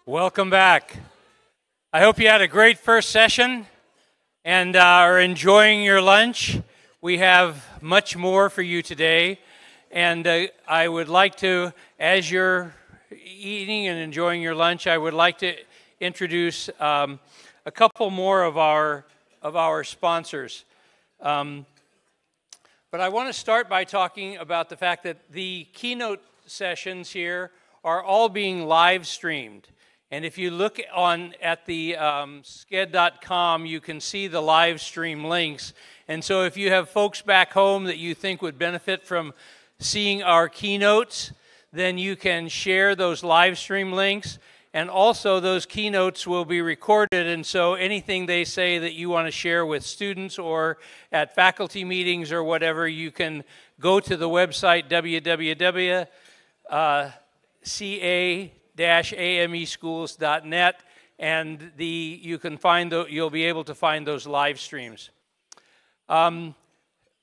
Welcome back. I hope you had a great first session and are enjoying your lunch. We have much more for you today, and I would like to, as you're eating and enjoying your lunch, I would like to introduce a couple more of our sponsors. But I want to start by talking about the fact that the keynote sessions here are all being live streamed. And if you look at the sked.com, you can see the live stream links. And so if you have folks back home that you think would benefit from seeing our keynotes, then you can share those live stream links. And also those keynotes will be recorded, and so anything they say that you want to share with students or at faculty meetings or whatever, you can go to the website www.ca-ameschools.net, and you'll be able to find those live streams.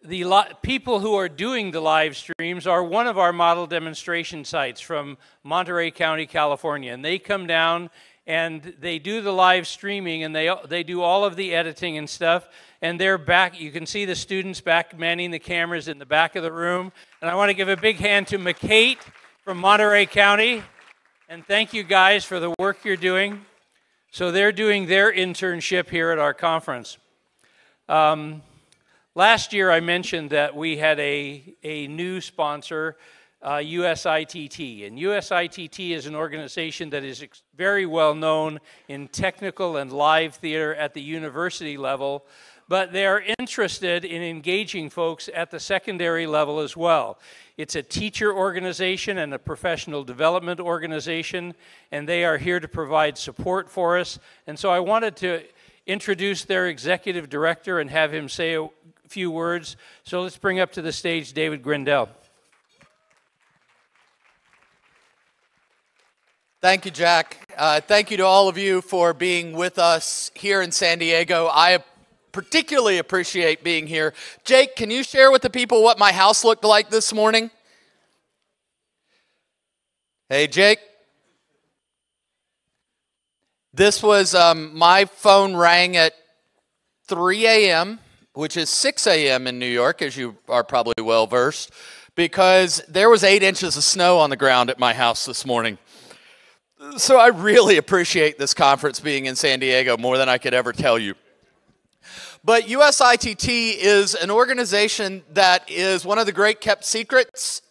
The people who are doing the live streams are one of our model demonstration sites from Monterey County, California. And they come down and they do the live streaming, and they do all of the editing and stuff. And they're back. You can see the students back manning the cameras in the back of the room. And I want to give a big hand to McKate from Monterey County. And thank you guys for the work you're doing. So they're doing their internship here at our conference. Last year, I mentioned that we had a new sponsor, USITT. And USITT is an organization that is very well known in technical and live theater at the university level, but they're interested in engaging folks at the secondary level as well. It's a teacher organization and a professional development organization, and they are here to provide support for us. And so I wanted to introduce their executive director and have him say a few words. So let's bring up to the stage David Grindell. Thank you, Jack. Thank you to all of you for being with us here in San Diego. I particularly appreciate being here. Jake, can you share with the people what my house looked like this morning? Hey, Jake. This was, my phone rang at 3 a.m., which is 6 a.m. in New York, as you are probably well versed, because there was 8 inches of snow on the ground at my house this morning. So I really appreciate this conference being in San Diego more than I could ever tell you. But USITT is an organization that is one of the great kept secrets.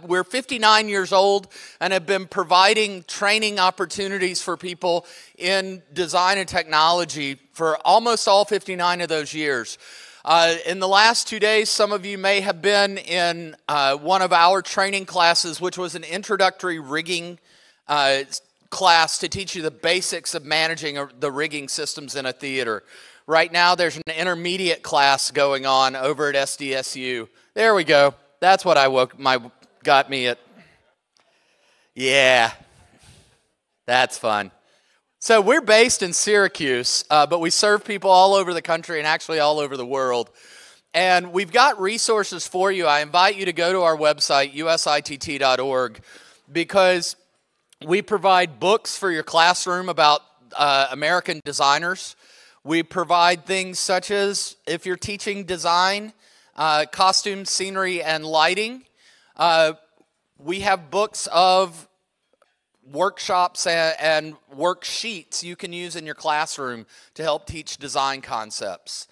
We're 59 years old and have been providing training opportunities for people in design and technology for almost all 59 of those years. In the last 2 days, some of you may have been in one of our training classes, which was an introductory rigging class to teach you the basics of managing the rigging systems in a theater. Right now, there's an intermediate class going on over at SDSU. There we go. That's what got me at. Yeah, that's fun. So we're based in Syracuse, but we serve people all over the country and actually all over the world. And we've got resources for you. I invite you to go to our website, usitt.org, because we provide books for your classroom about American designers. We provide things such as, if you're teaching design, costume, scenery, and lighting, we have books of workshops and worksheets you can use in your classroom to help teach design concepts.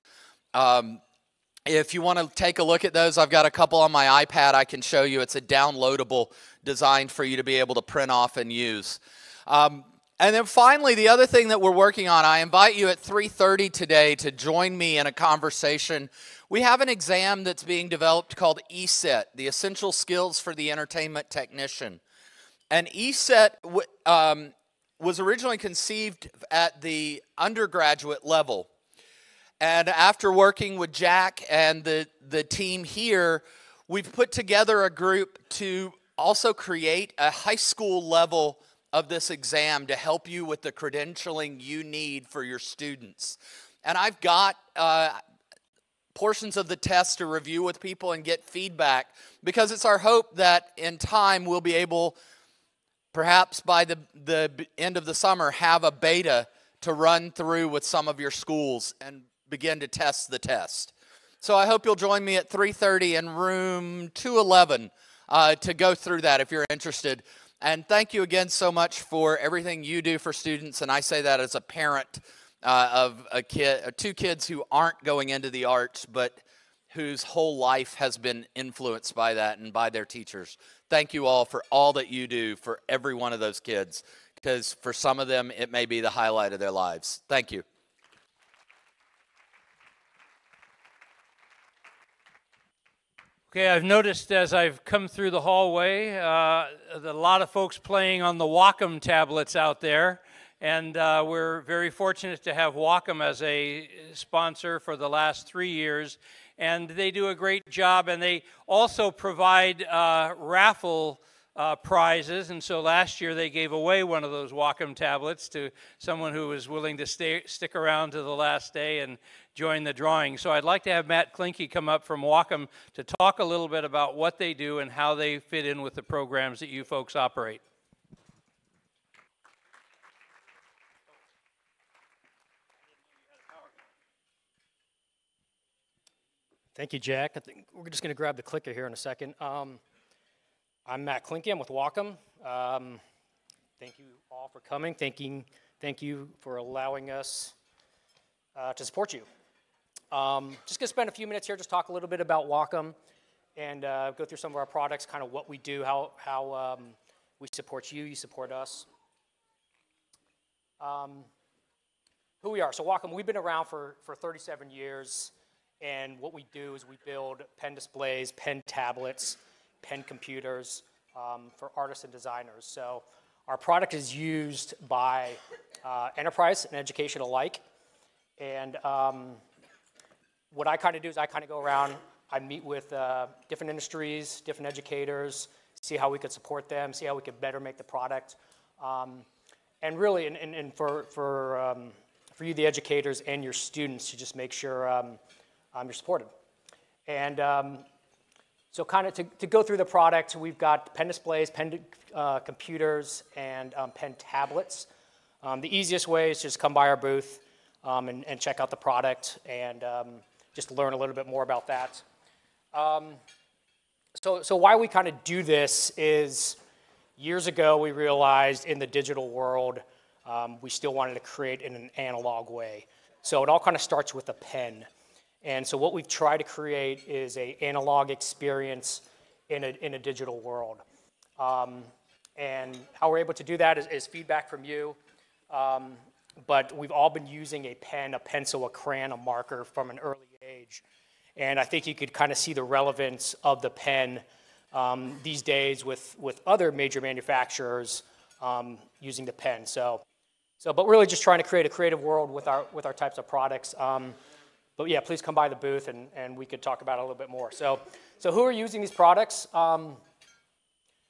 If you want to take a look at those, I've got a couple on my iPad I can show you. It's a downloadable design for you to be able to print off and use. And then finally, the other thing that we're working on, I invite you at 3:30 today to join me in a conversation. We have an exam that's being developed called ESET, the Essential Skills for the Entertainment Technician. And ESET was originally conceived at the undergraduate level. And after working with Jack and the team here, we've put together a group to also create a high school level of this exam to help you with the credentialing you need for your students. And I've got portions of the test to review with people and get feedback, because it's our hope that in time we'll be able, perhaps by the end of the summer, have a beta to run through with some of your schools and begin to test the test. So I hope you'll join me at 3:30 in room 211 to go through that if you're interested. And thank you again so much for everything you do for students. And I say that as a parent of two kids who aren't going into the arts, but whose whole life has been influenced by that and by their teachers. Thank you all for all that you do for every one of those kids, because for some of them, it may be the highlight of their lives. Thank you. Okay, I've noticed as I've come through the hallway, a lot of folks playing on the Wacom tablets out there, and we're very fortunate to have Wacom as a sponsor for the last 3 years, and they do a great job, and they also provide raffle prizes, and so last year they gave away one of those Wacom tablets to someone who was willing to stick around to the last day and join the drawing. So I'd like to have Matt Klinke come up from Wacom to talk a little bit about what they do and how they fit in with the programs that you folks operate. Thank you, Jack. I think we're just going to grab the clicker here in a second. I'm Matt Klinke. I'm with Wacom. Thank you all for coming. Thank you for allowing us to support you. Just going to spend a few minutes here, just talk a little bit about Wacom and go through some of our products, kind of what we do, how we support you, you support us. Who we are. So Wacom, we've been around for 37 years, and what we do is we build pen displays, pen tablets, pen computers for artists and designers. So our product is used by enterprise and education alike. And what I kind of do is I kind of go around, I meet with different industries, different educators, see how we could support them, see how we could better make the product. And really, and for you, the educators, and your students, to just make sure you're supported. And so kind of to go through the product, we've got pen displays, pen computers, and pen tablets. The easiest way is just come by our booth and check out the product and just learn a little bit more about that. So why we kind of do this is years ago we realized in the digital world we still wanted to create in an analog way. So it all kind of starts with a pen. And so what we've tried to create is an analog experience in a digital world. And how we're able to do that is feedback from you. But we've all been using a pen, a pencil, a crayon, a marker from an early age. And I think you could kind of see the relevance of the pen these days with other major manufacturers using the pen. But really just trying to create a creative world with our types of products. But yeah, please come by the booth and we could talk about it a little bit more. So who are using these products?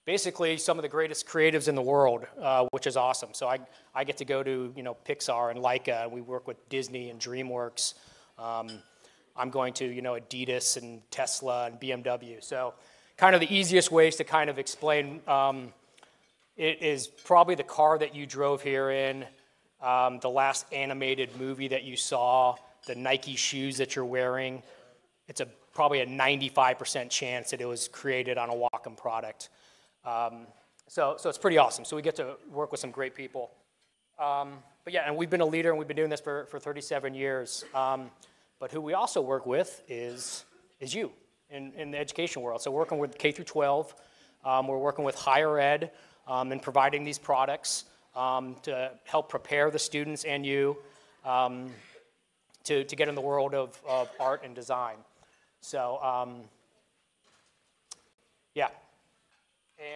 Basically, some of the greatest creatives in the world, which is awesome. So I get to go to Pixar and Leica, and we work with Disney and DreamWorks. I'm going to Adidas and Tesla and BMW. So kind of the easiest ways to kind of explain it is probably the car that you drove here in, the last animated movie that you saw, the Nike shoes that you're wearing. It's probably a 95% chance that it was created on a Wacom product. So it's pretty awesome. So we get to work with some great people. But yeah, and we've been a leader, and we've been doing this for 37 years. But who we also work with is you in the education world. So we're working with K through 12. We're working with higher ed and providing these products to help prepare the students and you to get in the world of art and design. So yeah.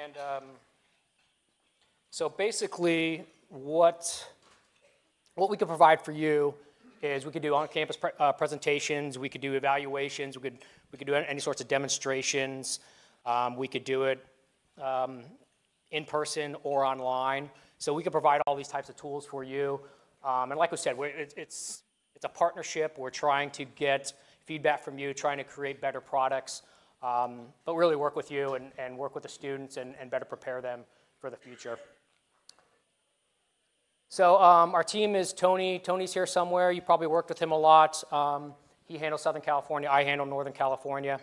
And so basically what we could provide for you is we could do on-campus presentations, we could do evaluations, we could do any sorts of demonstrations, we could do it in person or online. So we could provide all these types of tools for you. And like we said, it's a partnership. We're trying to get, feedback from you, trying to create better products, but really work with you and work with the students and better prepare them for the future. So our team is Tony. Tony's here somewhere. You probably worked with him a lot. He handles Southern California. I handle Northern California.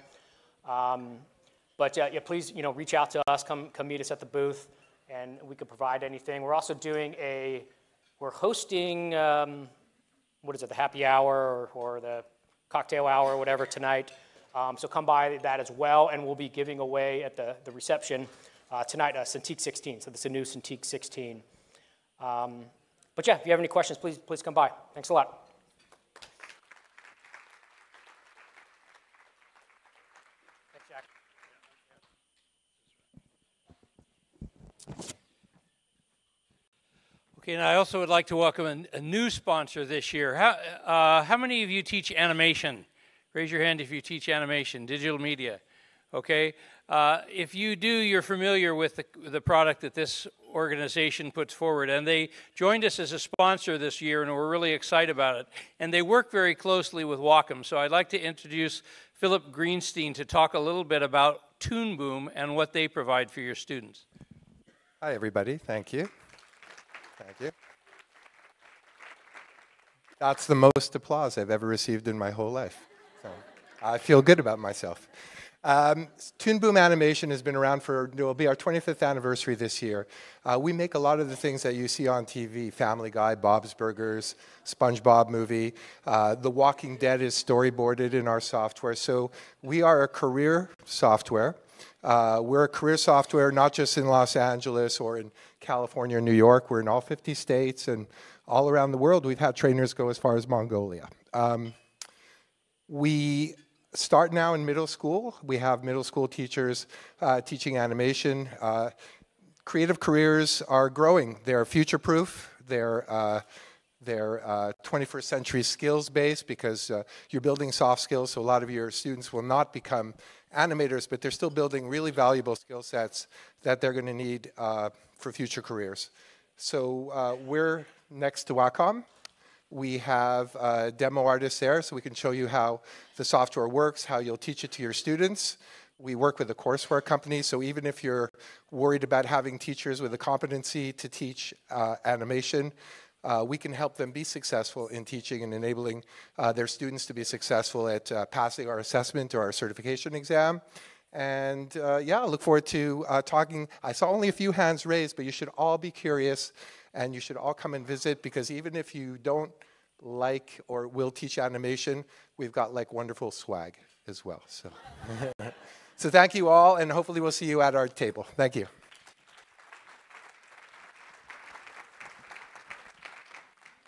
But yeah, please, reach out to us. Come meet us at the booth, and we can provide anything. We're also doing we're hosting, what is it, the happy hour or the cocktail hour or whatever tonight. So come by that as well, and we'll be giving away at the reception tonight a Cintiq 16. So this is a new Cintiq 16. But yeah, if you have any questions, please come by. Thanks a lot. Thanks, Jack. Okay, and I also would like to welcome a new sponsor this year. How many of you teach animation? Raise your hand if you teach animation, digital media. Okay, if you do, you're familiar with the product that this organization puts forward, and they joined us as a sponsor this year, and we're really excited about it. And they work very closely with Wacom, so I'd like to introduce Philip Greenstein to talk a little bit about Toon Boom and what they provide for your students. Hi, everybody. Thank you. Thank you. That's the most applause I've ever received in my whole life. So I feel good about myself. Toon Boom Animation has been around it will be our 25th anniversary this year. We make a lot of the things that you see on TV, Family Guy, Bob's Burgers, SpongeBob movie. The Walking Dead is storyboarded in our software. So we are a career software. We're a career software not just in Los Angeles or in California or New York. We're in all 50 states and all around the world. We've had trainers go as far as Mongolia. We start now in middle school. We have middle school teachers teaching animation. Creative careers are growing. They're future-proof. They're 21st century skills-based because you're building soft skills, so a lot of your students will not become animators, but they're still building really valuable skill sets that they're going to need for future careers. So we're next to Wacom. We have demo artists there, so we can show you how the software works, how you'll teach it to your students. We work with a courseware company, so even if you're worried about having teachers with a competency to teach animation, we can help them be successful in teaching and enabling their students to be successful at passing our assessment or our certification exam. And yeah, I look forward to talking. I saw only a few hands raised, but you should all be curious and you should all come and visit, because even if you don't like or will teach animation, we've got like wonderful swag as well. So, so thank you all, and hopefully we'll see you at our table. Thank you.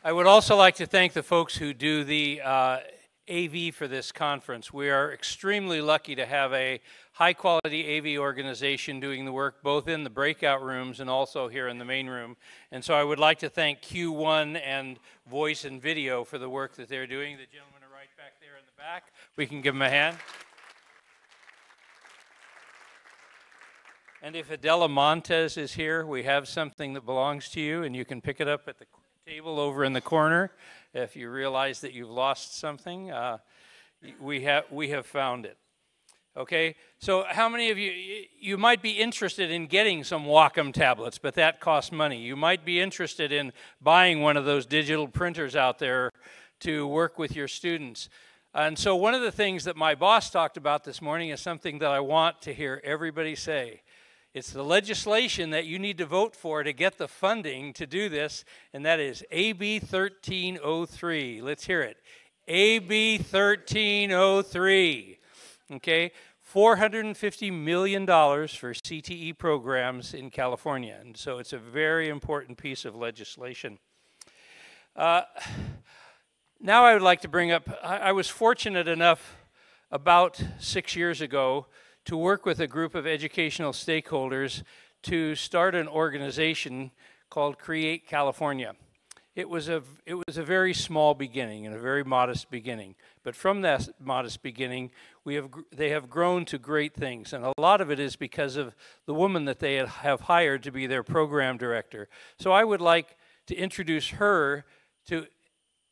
I would also like to thank the folks who do the AV for this conference. We are extremely lucky to have a high-quality AV organization doing the work both in the breakout rooms and also here in the main room. And so I would like to thank Q1 and Voice and Video for the work that they're doing. The gentlemen are right back there in the back. We can give them a hand. And if Adela Montes is here, we have something that belongs to you, and you can pick it up at the table over in the corner. If you realize that you've lost something, we have found it. Okay, so how many of you might be interested in getting some Wacom tablets, but that costs money. You might be interested in buying one of those digital printers out there to work with your students. And so one of the things that my boss talked about this morning is something that I want to hear everybody say. It's the legislation that you need to vote for to get the funding to do this, and that is AB 1303. Let's hear it. AB 1303. Okay, $450 million for CTE programs in California, and so it's a very important piece of legislation. Now I would like to bring up, I was fortunate enough about 6 years ago to work with a group of educational stakeholders to start an organization called Create California. It was a very small beginning and a very modest beginning, but from that modest beginning, they have grown to great things, and a lot of it is because of the woman that they have hired to be their program director. So I would like to introduce her to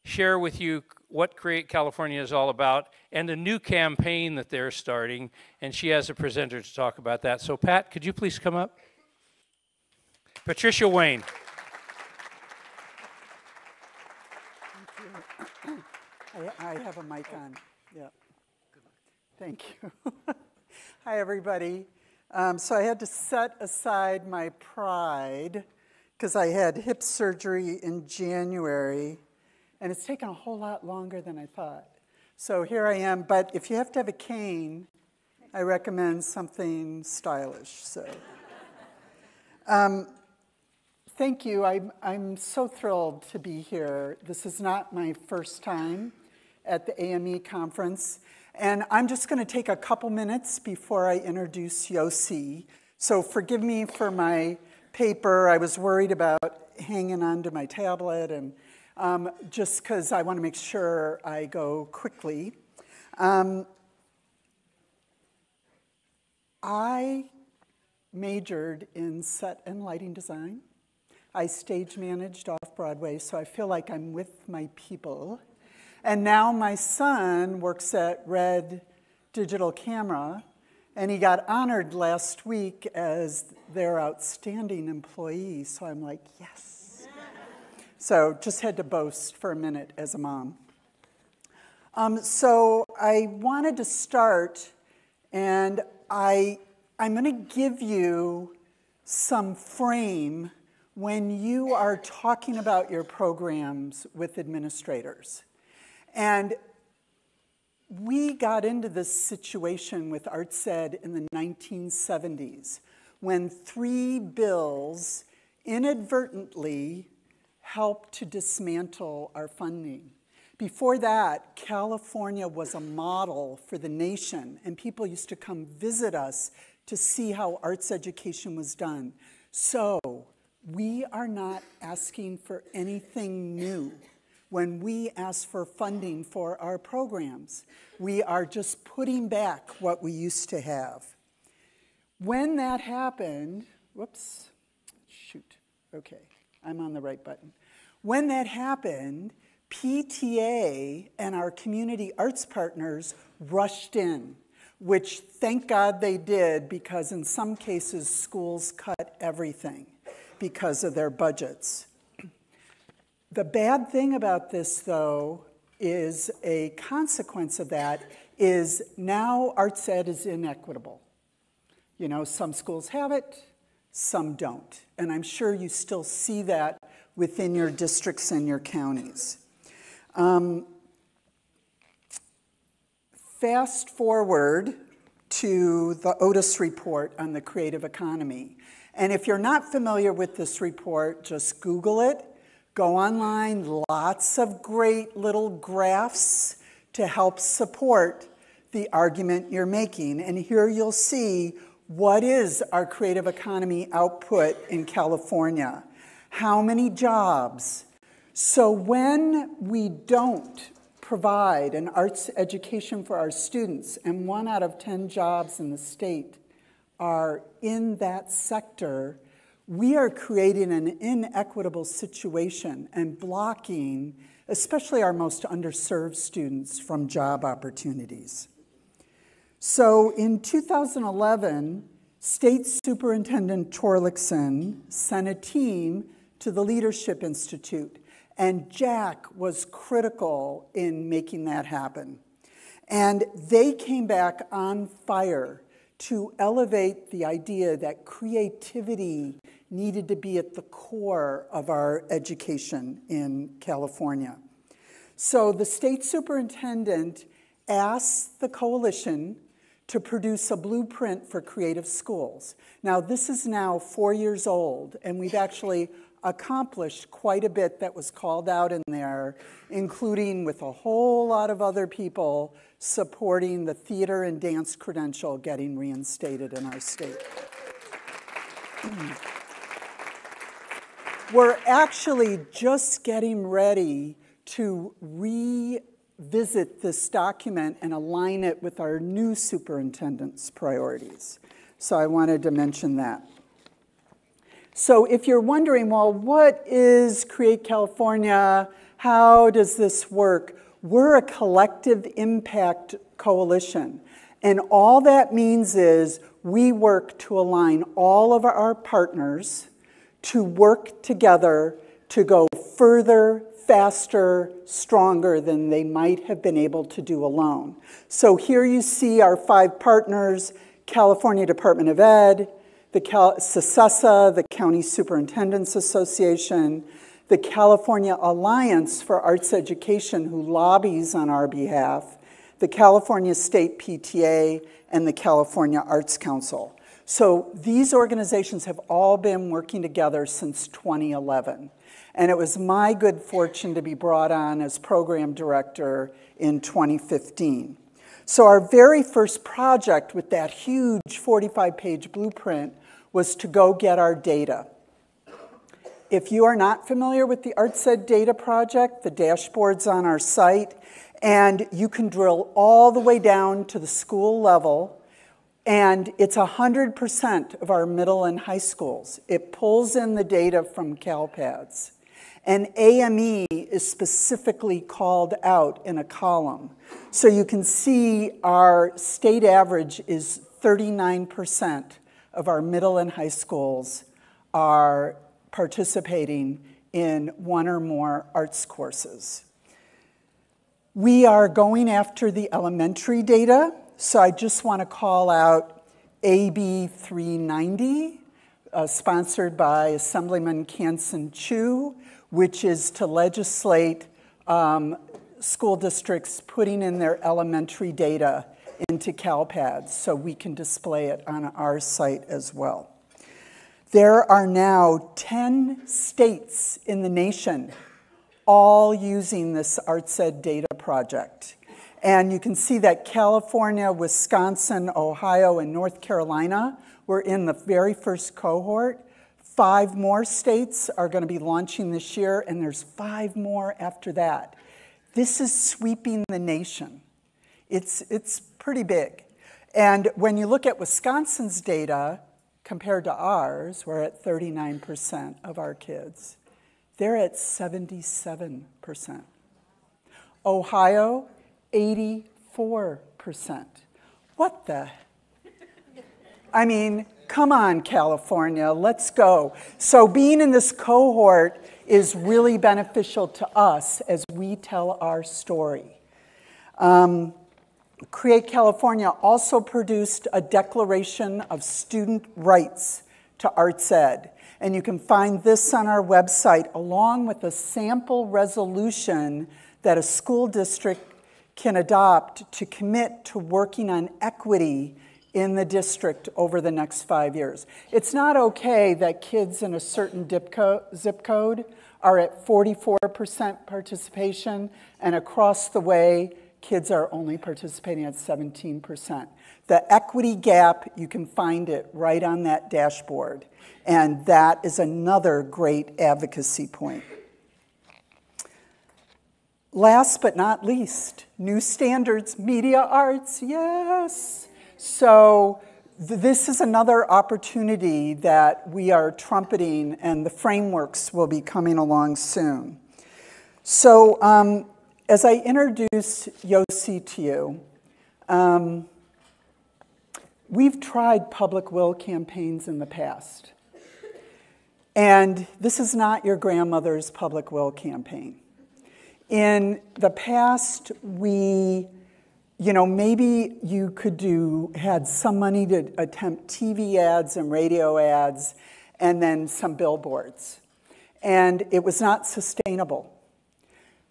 share with you what Create California is all about and a new campaign that they're starting. And she has a presenter to talk about that. So Pat, could you please come up? Patricia Wayne. I have a mic on. Yeah. Thank you. Hi, everybody. So I had to set aside my pride because I had hip surgery in January, and it's taken a whole lot longer than I thought. So here I am, but if you have to have a cane, I recommend something stylish. So, thank you. I'm so thrilled to be here. This is not my first time at the AME conference, and I'm just going to take a couple minutes before I introduce Yosi. So forgive me for my paper. I was worried about hanging onto my tablet, and just because I want to make sure I go quickly. I majored in set and lighting design. I stage managed off-Broadway, so I feel like I'm with my people. And now my son works at Red Digital Camera, and he got honored last week as their outstanding employee, so I'm like, yes. So just had to boast for a minute as a mom. So I wanted to start, and I'm going to give you some frame when you are talking about your programs with administrators. And we got into this situation with ArtsEd in the 1970s when 3 bills inadvertently helped to dismantle our funding. Before that, California was a model for the nation, and people used to come visit us to see how arts education was done. So we are not asking for anything new when we ask for funding for our programs. We are just putting back what we used to have. When that happened, whoops, shoot, okay, I'm on the right button. When that happened, PTA and our community arts partners rushed in, which thank God they did, because in some cases schools cut everything because of their budgets. The bad thing about this, though, is a consequence of that is now ArtsEd is inequitable. You know, some schools have it, some don't. And I'm sure you still see that within your districts and your counties. Fast forward to the Otis report on the creative economy. And if you're not familiar with this report, just Google it. Go online, lots of great little graphs to help support the argument you're making. And here you'll see what is our creative economy output in California. How many jobs? So when we don't provide an arts education for our students, and 1 out of 10 jobs in the state are in that sector, we are creating an inequitable situation and blocking, especially our most underserved students, from job opportunities. So in 2011, State Superintendent Torlakson sent a team to the Leadership Institute, and Jack was critical in making that happen. And they came back on fire to elevate the idea that creativity needed to be at the core of our education in California. So the state superintendent asked the coalition to produce a blueprint for creative schools. Now, this is now 4 years old, and we've actually accomplished quite a bit that was called out in there, including with a whole lot of other people supporting the theater and dance credential getting reinstated in our state. We're actually just getting ready to revisit this document and align it with our new superintendent's priorities. So I wanted to mention that. So if you're wondering, well, what is Create California? How does this work? We're a collective impact coalition. And all that means is we work to align all of our partners to work together to go further, faster, stronger than they might have been able to do alone. So here you see our 5 partners: California Department of Ed, the CSSA, the County Superintendents Association, the California Alliance for Arts Education, who lobbies on our behalf, the California State PTA, and the California Arts Council. So these organizations have all been working together since 2011. And it was my good fortune to be brought on as program director in 2015. So our very first project with that huge 45-page blueprint was to go get our data. If you are not familiar with the ArtsEd Data Project, the dashboard's on our site, and you can drill all the way down to the school level, and it's 100% of our middle and high schools. It pulls in the data from CalPads. And AME is specifically called out in a column. So you can see our state average is 39% of our middle and high schools are participating in one or more arts courses. We are going after the elementary data, so I just want to call out AB 390, sponsored by Assemblyman Kansen Chu, which is to legislate school districts putting in their elementary data into CalPads so we can display it on our site as well. There are now 10 states in the nation all using this ArtsEd Data Project. And you can see that California, Wisconsin, Ohio, and North Carolina were in the very first cohort. 5 more states are going to be launching this year, and there's 5 more after that. This is sweeping the nation. It's pretty big. And when you look at Wisconsin's data compared to ours, we're at 39% of our kids. They're at 77%. Ohio, 84%. What the? I mean, come on, California, let's go. So being in this cohort is really beneficial to us as we tell our story. Create California also produced a Declaration of Student Rights to ArtsEd. And you can find this on our website along with a sample resolution that a school district can adopt to commit to working on equity in the district over the next 5 years. It's not okay that kids in a certain zip code are at 44% participation, and across the way, kids are only participating at 17%. The equity gap, you can find it right on that dashboard, and that is another great advocacy point. Last but not least, new standards, media arts, yes. So this is another opportunity that we are trumpeting, and the frameworks will be coming along soon. So as I introduce Yosi to you, we've tried public will campaigns in the past. And this is not your grandmother's public will campaign. In the past, maybe you had some money to attempt TV ads and radio ads and then some billboards. And it was not sustainable.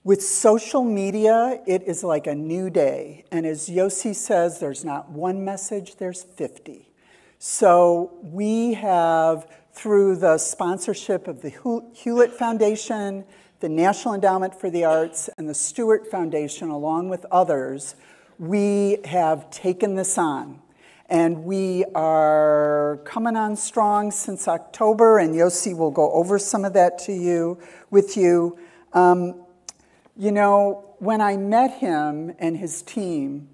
With social media, it is like a new day. And as Yosi says, there's not one message, there's 50. So we have, through the sponsorship of the Hewlett Foundation, the National Endowment for the Arts, and the Stewart Foundation, along with others, we have taken this on. And we are coming on strong since October, and Yosi will go over some of that with you. When I met him and his team,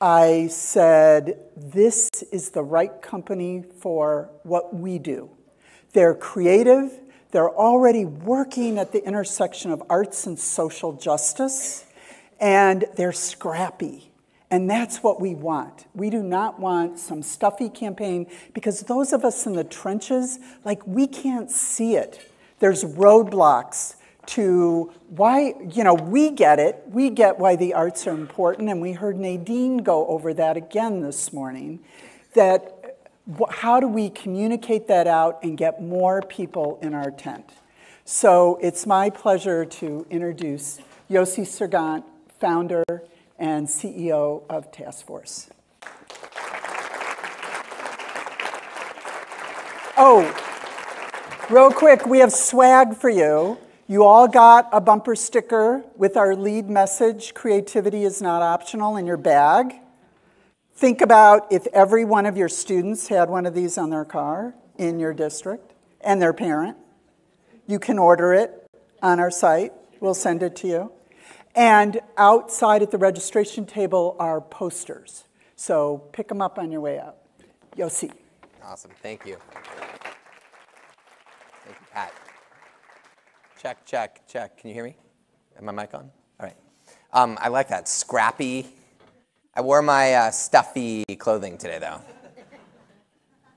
I said, this is the right company for what we do. They're creative, They're already working at the intersection of arts and social justice, and they're scrappy. And that's what we want. We do not want some stuffy campaign, because those of us in the trenches, like, we can't see it. There's roadblocks to why, we get it. We get why the arts are important, and we heard Nadine go over that again this morning, that how do we communicate that out and get more people in our tent? So it's my pleasure to introduce Yosi Sargent, founder and CEO of Task Force. Oh, real quick, we have swag for you. You all got a bumper sticker with our lead message, creativity is not optional, in your bag. Think about if every one of your students had one of these on their car in your district, and their parent. You can order it on our site. We'll send it to you. And outside at the registration table are posters. So pick them up on your way out. Yosi. Awesome. Thank you. Thank you, Pat. Check, check, check. Can you hear me? Is my mic on? All right. I like that. Scrappy. I wore my stuffy clothing today, though.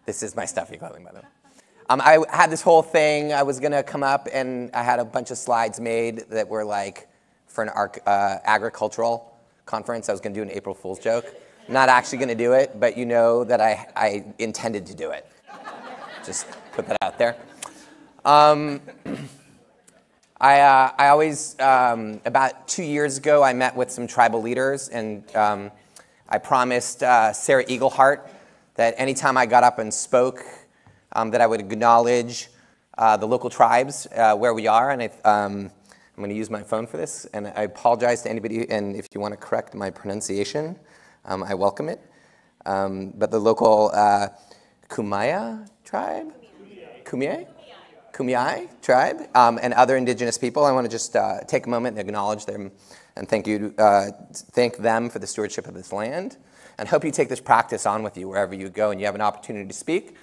This is my stuffy clothing, by the way. I had this whole thing. I was going to come up, and I had a bunch of slides made that were like for an agricultural conference. I was going to do an April Fool's joke. I'm not actually going to do it, but you know that I intended to do it. Just put that out there. I always, about 2 years ago, I met with some tribal leaders, and I promised Sarah Eagleheart that anytime I got up and spoke, that I would acknowledge the local tribes where we are, and I'm going to use my phone for this, and I apologize to anybody, and if you want to correct my pronunciation, I welcome it. But the local Kumaya tribe? Kumeyaay tribe, and other indigenous people, I want to just take a moment and acknowledge them and thank them for the stewardship of this land, and hope you take this practice on with you wherever you go and you have an opportunity to speak.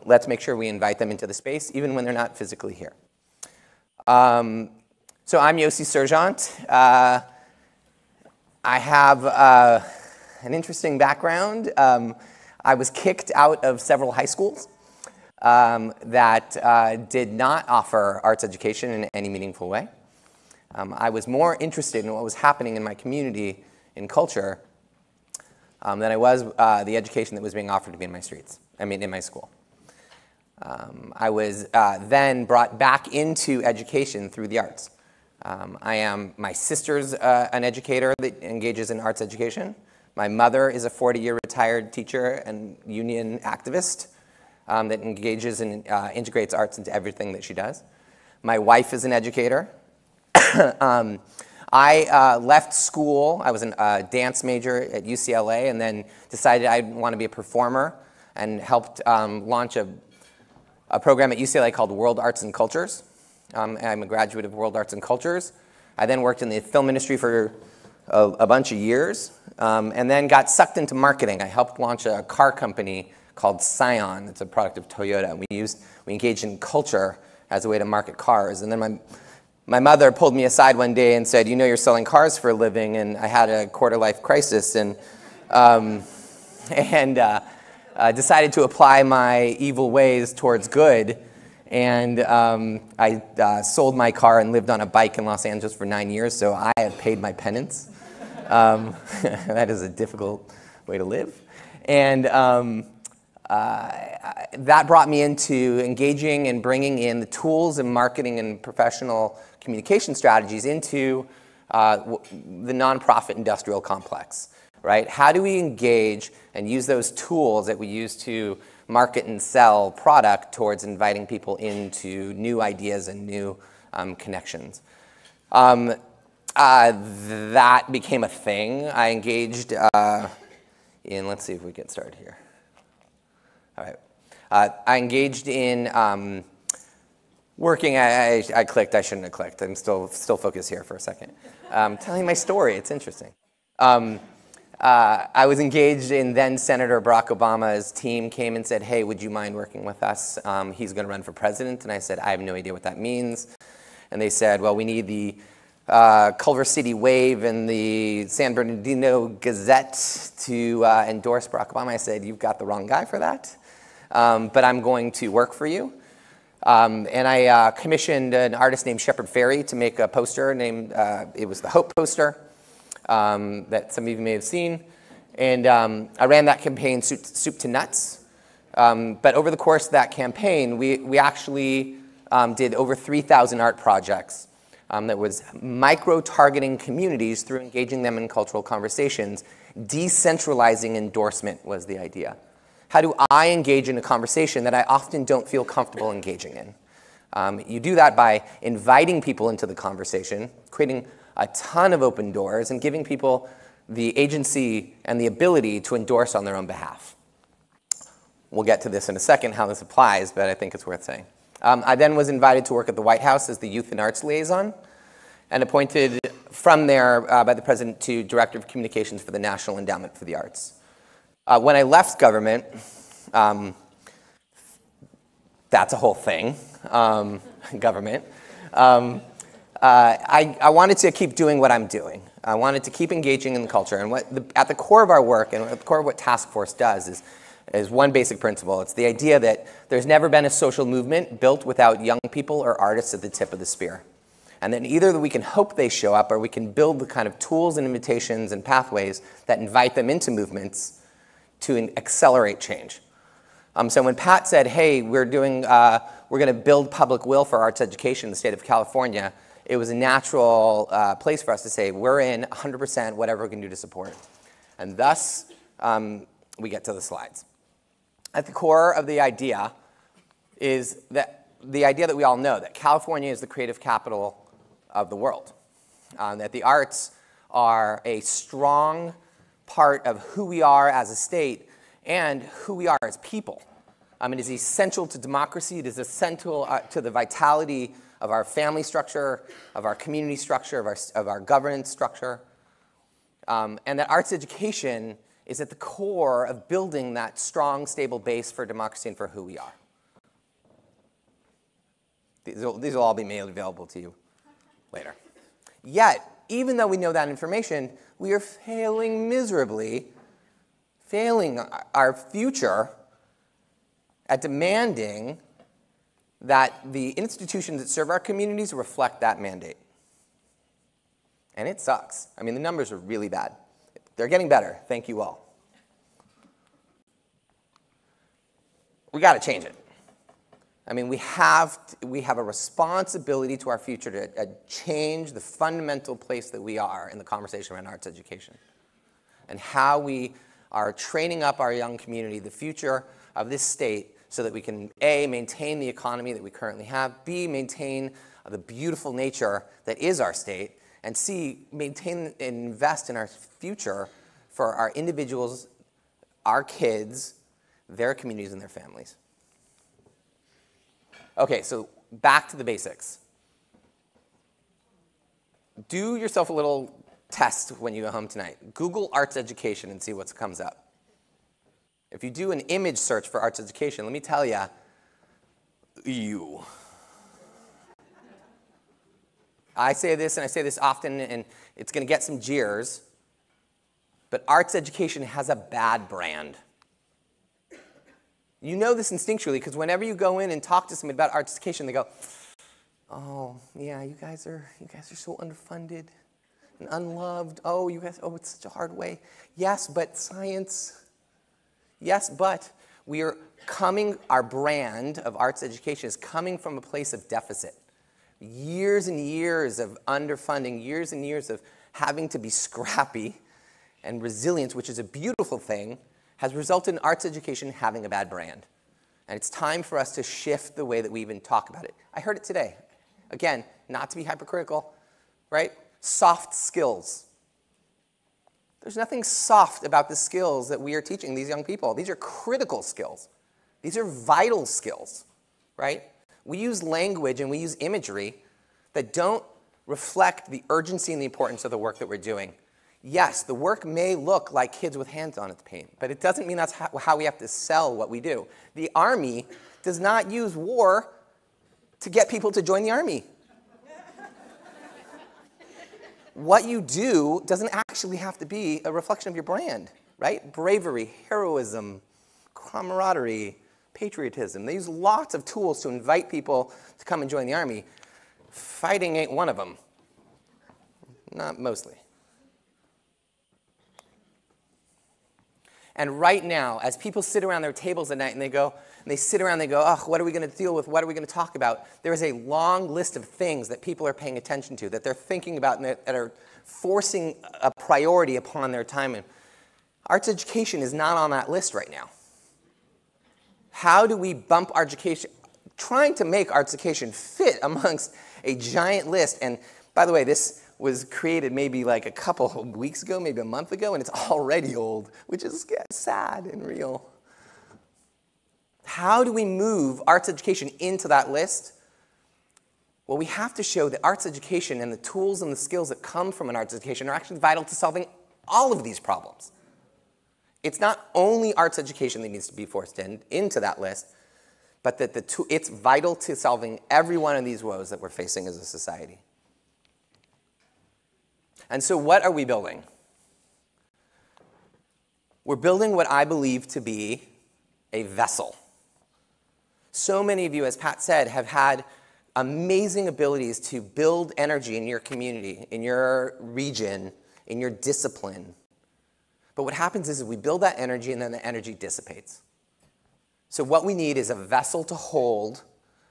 Let's make sure we invite them into the space, even when they're not physically here. So I'm Yosi Sargent. I have an interesting background. I was kicked out of several high schools that did not offer arts education in any meaningful way. I was more interested in what was happening in my community, in culture, than I was the education that was being offered to me in my streets, in my school. I was then brought back into education through the arts. My sister's an educator that engages in arts education. My mother is a 40-year retired teacher and union activist that engages and integrates arts into everything that she does. My wife is an educator. I left school. I was a dance major at UCLA, and then decided I want to be a performer, and helped launch a program at UCLA called World Arts and Cultures. I'm a graduate of World Arts and Cultures. I then worked in the film industry for a bunch of years, and then got sucked into marketing. I helped launch a car company called Scion. It's a product of Toyota. We engaged in culture as a way to market cars. And then my mother pulled me aside one day and said, "You know, you're selling cars for a living." And I had a quarter-life crisis, and decided to apply my evil ways towards good. And I sold my car and lived on a bike in Los Angeles for 9 years, so I have paid my penance. That is a difficult way to live. And that brought me into engaging and bringing in the tools and marketing and professional communication strategies into the nonprofit industrial complex, right? How do we engage and use those tools that we use to market and sell product towards inviting people into new ideas and new connections? That became a thing. I engaged in, let's see if we get started here. All right. I engaged in working, I clicked, I shouldn't have clicked. I'm still focused here for a second. Telling my story, it's interesting. I was engaged in then Senator Barack Obama's team came and said, hey, would you mind working with us? He's going to run for president. And I said, I have no idea what that means. And they said, well, we need the Culver City Wave and the San Bernardino Gazette to endorse Barack Obama. I said, you've got the wrong guy for that, but I'm going to work for you. And I commissioned an artist named Shepard Fairey to make a poster named, it was the Hope poster that some of you may have seen. And I ran that campaign soup to nuts. But over the course of that campaign, we actually did over 3,000 art projects that was micro-targeting communities through engaging them in cultural conversations. Decentralizing endorsement was the idea. How do I engage in a conversation that I often don't feel comfortable engaging in? You do that by inviting people into the conversation, creating a ton of open doors, and giving people the agency and the ability to endorse on their own behalf. We'll get to this in a second, how this applies, but I think it's worth saying. I then was invited to work at the White House as the Youth and Arts Liaison, and appointed from there by the President to Director of Communications for the National Endowment for the Arts. When I left government, that's a whole thing, government. I wanted to keep doing what I'm doing. I wanted to keep engaging in the culture. And at the core of our work, and at the core of what Task Force does, is one basic principle. It's the idea that there's never been a social movement built without young people or artists at the tip of the spear. And then either we can hope they show up, or we can build the kind of tools and invitations and pathways that invite them into movements to accelerate change. So when Pat said, hey, we're going to build public will for arts education in the state of California, it was a natural place for us to say, we're in 100% whatever we can do to support it. And thus, we get to the slides. At the core of the idea is that the idea that we all know, that California is the creative capital of the world, that the arts are a strong part of who we are as a state and who we are as people. It is essential to democracy. It is essential to the vitality of our family structure, of our community structure, of our governance structure. And that arts education is at the core of building that strong, stable base for democracy and for who we are. These will all be made available to you later. Yet, even though we know that information, we are failing miserably, failing our future at demanding that the institutions that serve our communities reflect that mandate. And it sucks. I mean, the numbers are really bad. They're getting better. Thank you all. We got to change it. I mean, we have a responsibility to our future to change the fundamental place that we are in the conversation around arts education, and how we are training up our young community, the future of this state, so that we can, A, maintain the economy that we currently have, B, maintain the beautiful nature that is our state, and C, maintain and invest in our future for our individuals, our kids, their communities, and their families. Okay, so back to the basics. Do yourself a little test when you go home tonight. Google arts education and see what comes up. If you do an image search for arts education, let me tell you, I say this and I say this often, and it's going to get some jeers, but arts education has a bad brand. You know this instinctually, because whenever you go in and talk to somebody about arts education, they go, oh, yeah, you guys are so underfunded and unloved. Oh, you guys, it's such a hard way. Yes, but science. Yes, but our brand of arts education is coming from a place of deficit. Years and years of underfunding, years and years of having to be scrappy and resilient, which is a beautiful thing, has resulted in arts education having a bad brand. And it's time for us to shift the way that we even talk about it. I heard it today. Again, not to be hypercritical, right? Soft skills. There's nothing soft about the skills that we are teaching these young people. These are critical skills. These are vital skills, right? We use language and we use imagery that don't reflect the urgency and the importance of the work that we're doing. Yes, the work may look like kids with hands on its paint, but it doesn't mean that's how we have to sell what we do. The Army does not use war to get people to join the Army. What you do doesn't actually have to be a reflection of your brand, right? Bravery, heroism, camaraderie, patriotism. They use lots of tools to invite people to come and join the Army. Fighting ain't one of them. Not mostly. And right now, as people sit around their tables at night and they sit around and they go, oh, what are we going to deal with? What are we going to talk about? There is a long list of things that people are paying attention to, that they're thinking about and that are forcing a priority upon their time. And arts education is not on that list right now. How do we bump arts education? Trying to make arts education fit amongst a giant list. And by the way, this was created maybe like a couple of weeks ago, maybe a month ago, and it's already old, which is sad and real. How do we move arts education into that list? Well, we have to show that arts education and the tools and the skills that come from an arts education are actually vital to solving all of these problems. It's not only arts education that needs to be forced into that list, but that it's vital to solving every one of these woes that we're facing as a society. And so what are we building? We're building what I believe to be a vessel. So many of you, as Pat said, have had amazing abilities to build energy in your community, in your region, in your discipline. But what happens is we build that energy and then the energy dissipates. So what we need is a vessel to hold,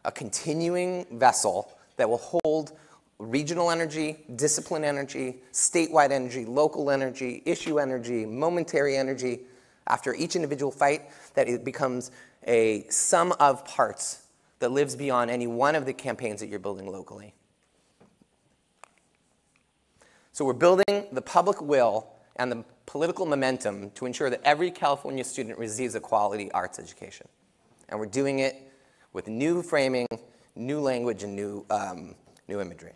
a continuing vessel that will hold regional energy, discipline energy, statewide energy, local energy, issue energy, momentary energy. After each individual fight, that it becomes a sum of parts that lives beyond any one of the campaigns that you're building locally. So we're building the public will and the political momentum to ensure that every California student receives a quality arts education. And we're doing it with new framing, new language, and new imagery.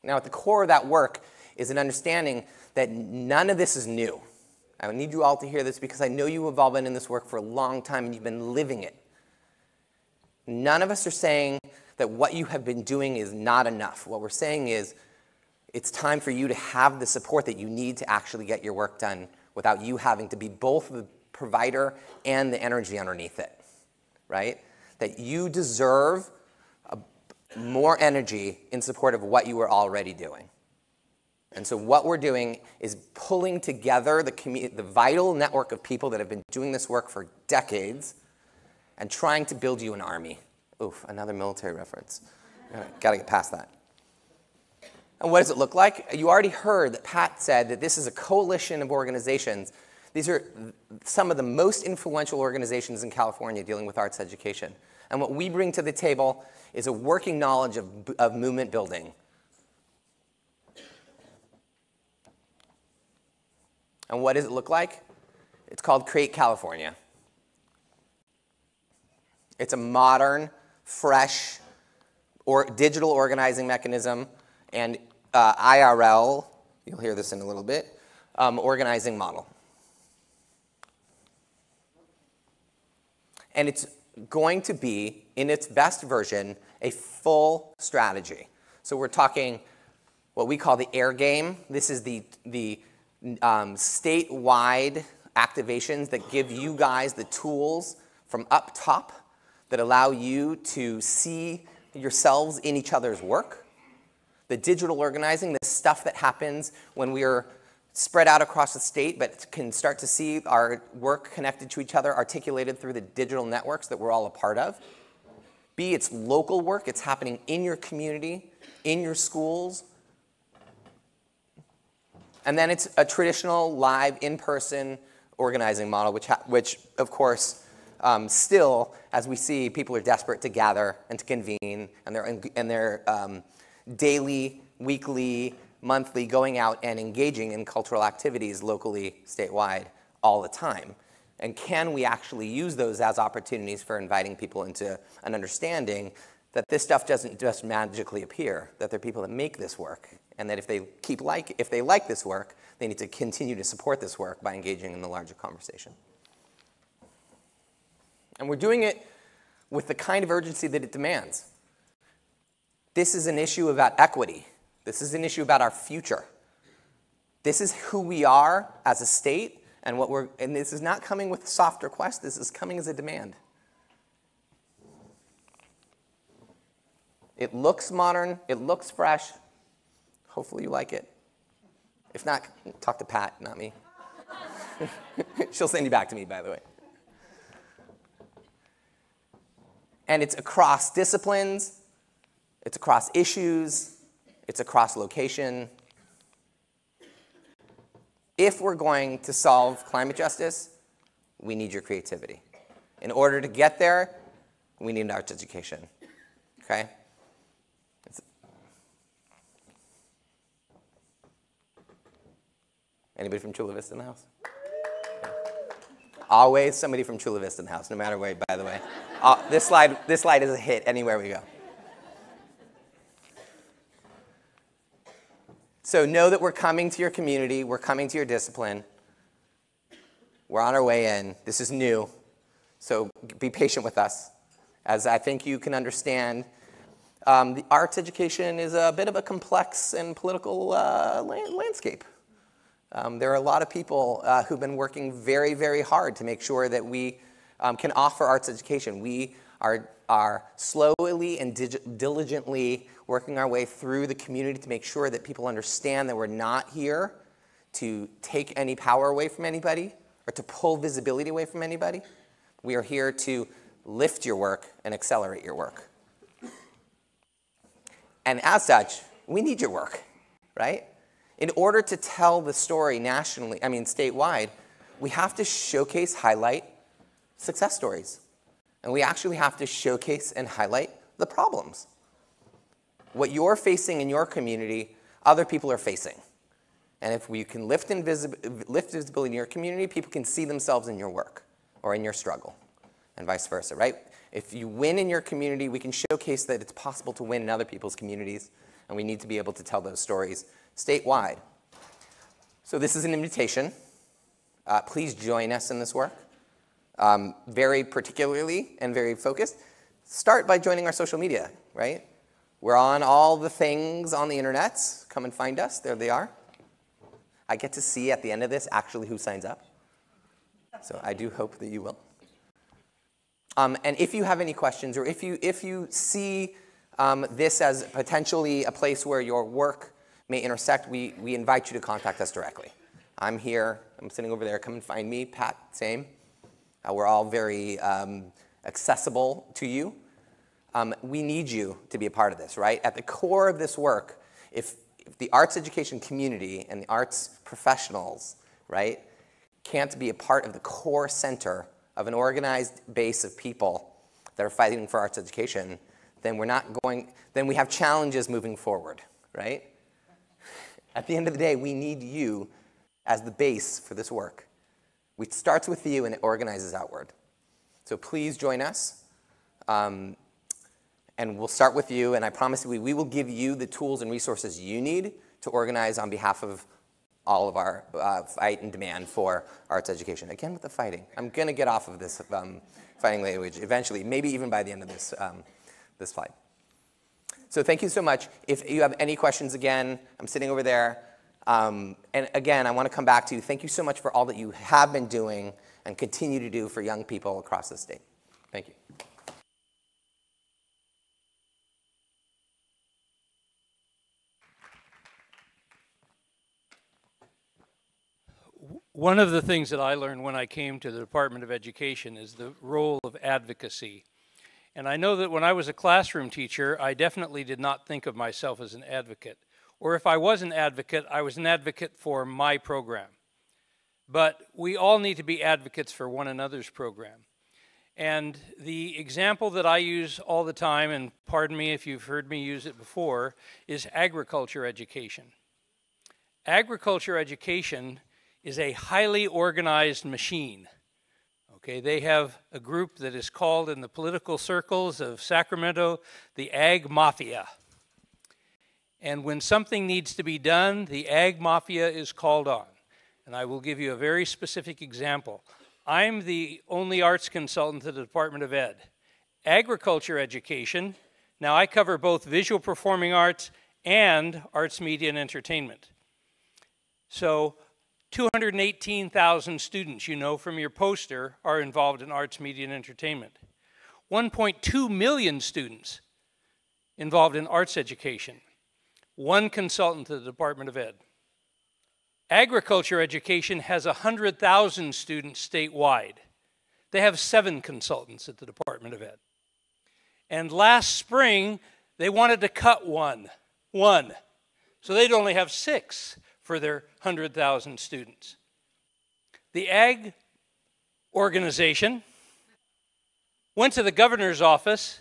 Now, at the core of that work is an understanding that none of this is new. I need you all to hear this because I know you have all been in this work for a long time and you've been living it. None of us are saying that what you have been doing is not enough. What we're saying is it's time for you to have the support that you need to actually get your work done without you having to be both the provider and the energy underneath it, right? That you deserve more energy in support of what you were already doing. And so what we're doing is pulling together the vital network of people that have been doing this work for decades and trying to build you an army. Oof, another military reference. Gotta get past that. And what does it look like? You already heard that Pat said that this is a coalition of organizations. These are some of the most influential organizations in California dealing with arts education. And what we bring to the table is a working knowledge of movement building. And what does it look like? It's called Create California. It's a modern, fresh, digital organizing mechanism and IRL, you'll hear this in a little bit, organizing model. And it's going to be, in its best version, a full strategy. So we're talking what we call the air game. This is the statewide activations that give you guys the tools from up top that allow you to see yourselves in each other's work. The digital organizing, the stuff that happens when we are spread out across the state, but can start to see our work connected to each other, articulated through the digital networks that we're all a part of. B, it's local work. It's happening in your community, in your schools. And then it's a traditional live, in-person organizing model, which of course, still, as we see, people are desperate to gather and to convene, and they're daily, weekly, monthly, going out and engaging in cultural activities locally, statewide, all the time. And can we actually use those as opportunities for inviting people into an understanding that this stuff doesn't just magically appear, that there are people that make this work, and that if they like this work, they need to continue to support this work by engaging in the larger conversation. And we're doing it with the kind of urgency that it demands. This is an issue about equity. This is an issue about our future. This is who we are as a state, and this is not coming with a soft request, this is coming as a demand. It looks modern, it looks fresh. Hopefully you like it. If not, talk to Pat, not me. She'll send you back to me, by the way. And it's across disciplines, it's across issues, it's across location. If we're going to solve climate justice, we need your creativity. In order to get there, we need arts education, okay? Anybody from Chula Vista in the house? Always somebody from Chula Vista in the house, no matter where, by the way. This slide is a hit anywhere we go. So know that we're coming to your community, we're coming to your discipline. We're on our way in. This is new, so be patient with us. As I think you can understand, the arts education is a bit of a complex and political landscape. There are a lot of people who've been working very, very hard to make sure that we can offer arts education. We are slowly and diligently working our way through the community to make sure that people understand that we're not here to take any power away from anybody or to pull visibility away from anybody. We are here to lift your work and accelerate your work. And as such, we need your work, right? In order to tell the story statewide, we have to showcase, highlight success stories. And we actually have to showcase and highlight the problems. What you're facing in your community, other people are facing. And if we can lift visibility in your community, people can see themselves in your work or in your struggle, and vice versa, right? If you win in your community, we can showcase that it's possible to win in other people's communities, and we need to be able to tell those stories statewide. So this is an invitation. Please join us in this work. Very particularly and very focused. Start by joining our social media, right? We're on all the things on the internet. Come and find us. There they are. I get to see at the end of this actually who signs up. So I do hope that you will. And if you have any questions, or if you see this as potentially a place where your work may intersect, we invite you to contact us directly. I'm here. I'm sitting over there. Come and find me. Pat, same. We're all very accessible to you. We need you to be a part of this, right? At the core of this work, if the arts education community and the arts professionals, right, can't be a part of the core center of an organized base of people that are fighting for arts education, then then we have challenges moving forward, right? At the end of the day, we need you as the base for this work. It starts with you and it organizes outward. So please join us. And we'll start with you, and I promise you, we will give you the tools and resources you need to organize on behalf of all of our fight and demand for arts education. Again, with the fighting. I'm going to get off of this fighting language eventually, maybe even by the end of this slide. So thank you so much. If you have any questions, again, I'm sitting over there. And again, I want to come back to you. Thank you so much for all that you have been doing and continue to do for young people across the state. Thank you. One of the things that I learned when I came to the Department of Education is the role of advocacy. And I know that when I was a classroom teacher, I definitely did not think of myself as an advocate. Or if I was an advocate, I was an advocate for my program. But we all need to be advocates for one another's program. And the example that I use all the time, and pardon me if you've heard me use it before, is agriculture education. Agriculture education is a highly organized machine, Okay, they have a group that is called in the political circles of Sacramento the Ag Mafia. And when something needs to be done, the Ag Mafia is called on. And I will give you a very specific example. I'm the only arts consultant at the Department of Ed. Agriculture education, now I cover both visual performing arts and arts, media, and entertainment. So 218,000 students, you know from your poster, are involved in arts, media, and entertainment. 1.2 million students involved in arts education. One consultant to the Department of Ed. Agriculture education has 100,000 students statewide. They have 7 consultants at the Department of Ed. And last spring, they wanted to cut one. So they'd only have 6 for their 100,000 students. The Ag organization went to the governor's office,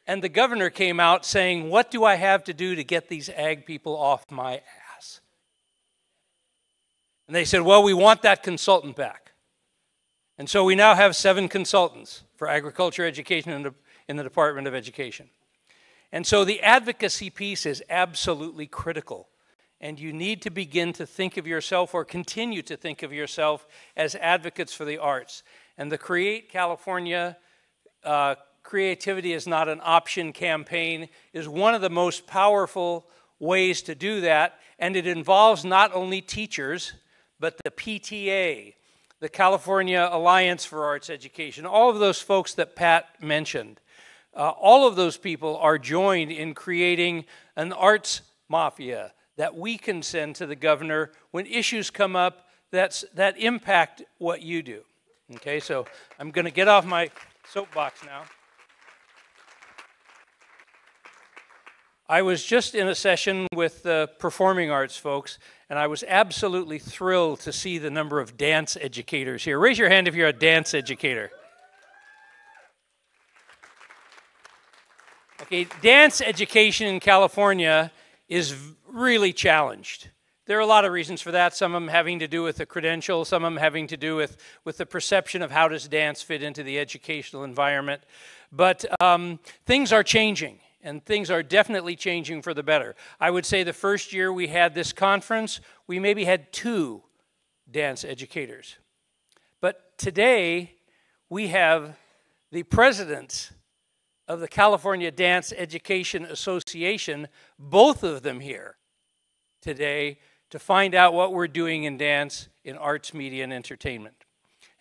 and the governor came out saying, what do I have to do to get these ag people off my ass? And they said, well, we want that consultant back. And so we now have 7 consultants for agriculture education in the Department of Education. And so the advocacy piece is absolutely critical. And you need to begin to think of yourself, or continue to think of yourself, as advocates for the arts. And the Create California Creativity is Not an Option campaign is one of the most powerful ways to do that. And it involves not only teachers, but the PTA, the California Alliance for Arts Education, all of those folks that Pat mentioned. All of those people are joined in creating an arts mafia that we can send to the governor when issues come up that impact what you do. Okay, so I'm going to get off my soapbox now. I was just in a session with the performing arts folks, and I was absolutely thrilled to see the number of dance educators here. Raise your hand if you're a dance educator. Okay, dance education in California is really challenged. There are a lot of reasons for that, some of them having to do with the credential, some of them having to do with the perception of how does dance fit into the educational environment. But things are changing, and things are definitely changing for the better. I would say the first year we had this conference, we maybe had 2 dance educators. But today, we have the presidents of the California Dance Education Association, both of them here today to find out what we're doing in dance, in arts, media, and entertainment.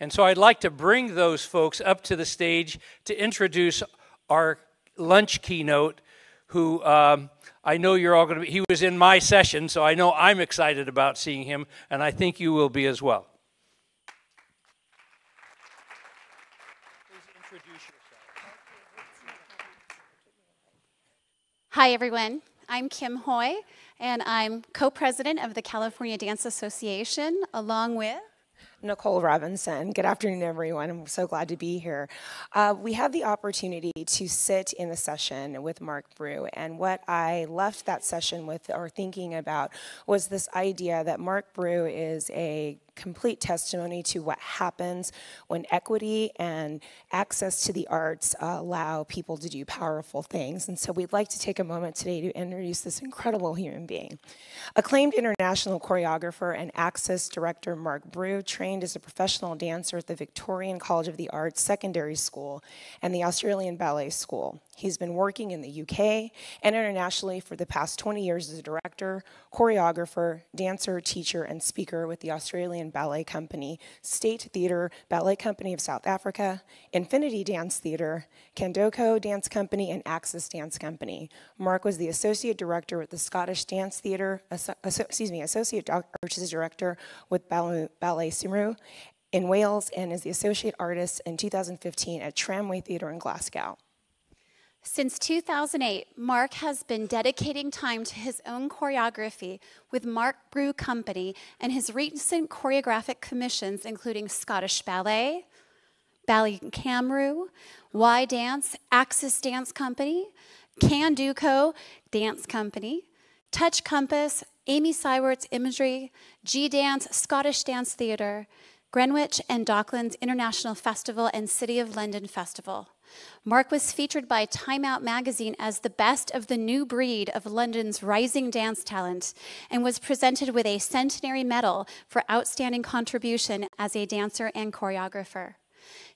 And so I'd like to bring those folks up to the stage to introduce our lunch keynote, who I know you're all going to be, he was in my session, so I know I'm excited about seeing him, and I think you will be as well. Hi, everyone. I'm Kim Hoy, and I'm co-president of the California Dance Association, along with Nicole Robinson. Good afternoon, everyone. I'm so glad to be here. We had the opportunity to sit in the session with Marc Brew, and what I left that session with, or thinking about, was this idea that Marc Brew is a complete testimony to what happens when equity and access to the arts allow people to do powerful things. And so we'd like to take a moment today to introduce this incredible human being. Acclaimed international choreographer and Access director Marc Brew trained as a professional dancer at the Victorian College of the Arts Secondary School and the Australian Ballet School. He's been working in the UK and internationally for the past 20 years as a director, choreographer, dancer, teacher, and speaker with the Australian Ballet Company, State Theatre Ballet Company of South Africa, Infinity Dance Theatre, Kandoko Dance Company, and Access Dance Company. Marc was the associate director with the Scottish Dance Theatre, associate artistic director with Ballet Cymru in Wales, and is the associate artist in 2015 at Tramway Theatre in Glasgow. Since 2008, Marc has been dedicating time to his own choreography with Marc Brew Company and his recent choreographic commissions, including Scottish Ballet, Ballet Cymru, Y Dance, Access Dance Company, Kandoko Dance Company, Touch Compass, Amy Seiwert's Imagery, G Dance, Scottish Dance Theatre, Greenwich and Docklands International Festival and City of London Festival. Marc was featured by Time Out magazine as the best of the new breed of London's rising dance talent and was presented with a centenary medal for outstanding contribution as a dancer and choreographer.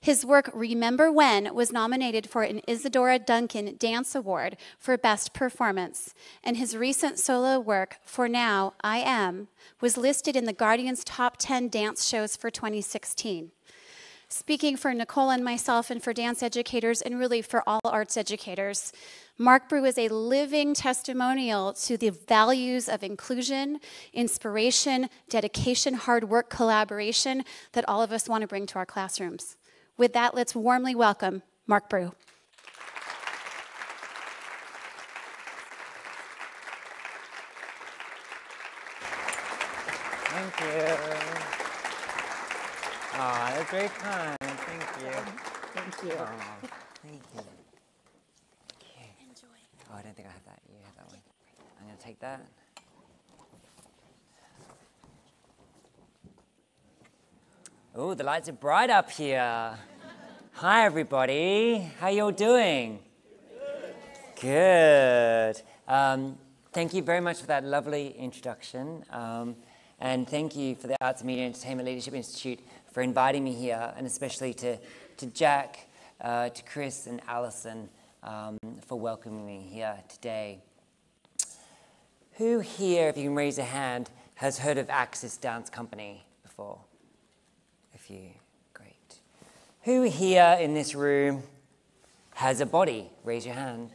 His work, Remember When, was nominated for an Isadora Duncan Dance Award for Best Performance, and his recent solo work, For Now, I Am, was listed in the Guardian's Top 10 Dance Shows for 2016. Speaking for Nicole and myself and for dance educators and really for all arts educators, Marc Brew is a living testimonial to the values of inclusion, inspiration, dedication, hard work, collaboration that all of us want to bring to our classrooms. With that, let's warmly welcome Marc Brew. Thank you. Oh, that's very kind. Thank you. Thank you. Oh, thank you. Okay. Enjoy. Oh, I don't think I have that. You have that one. I'm going to take that. Oh, the lights are bright up here. Hi, everybody. How you all doing? Good. Thank you very much for that lovely introduction. And thank you for the Arts, Media, and Entertainment Leadership Institute for inviting me here, and especially to Jack, to Chris and Alison for welcoming me here today. Who here, if you can raise a hand, has heard of Axis Dance Company before? A few. Great. Who here in this room has a body? Raise your hand.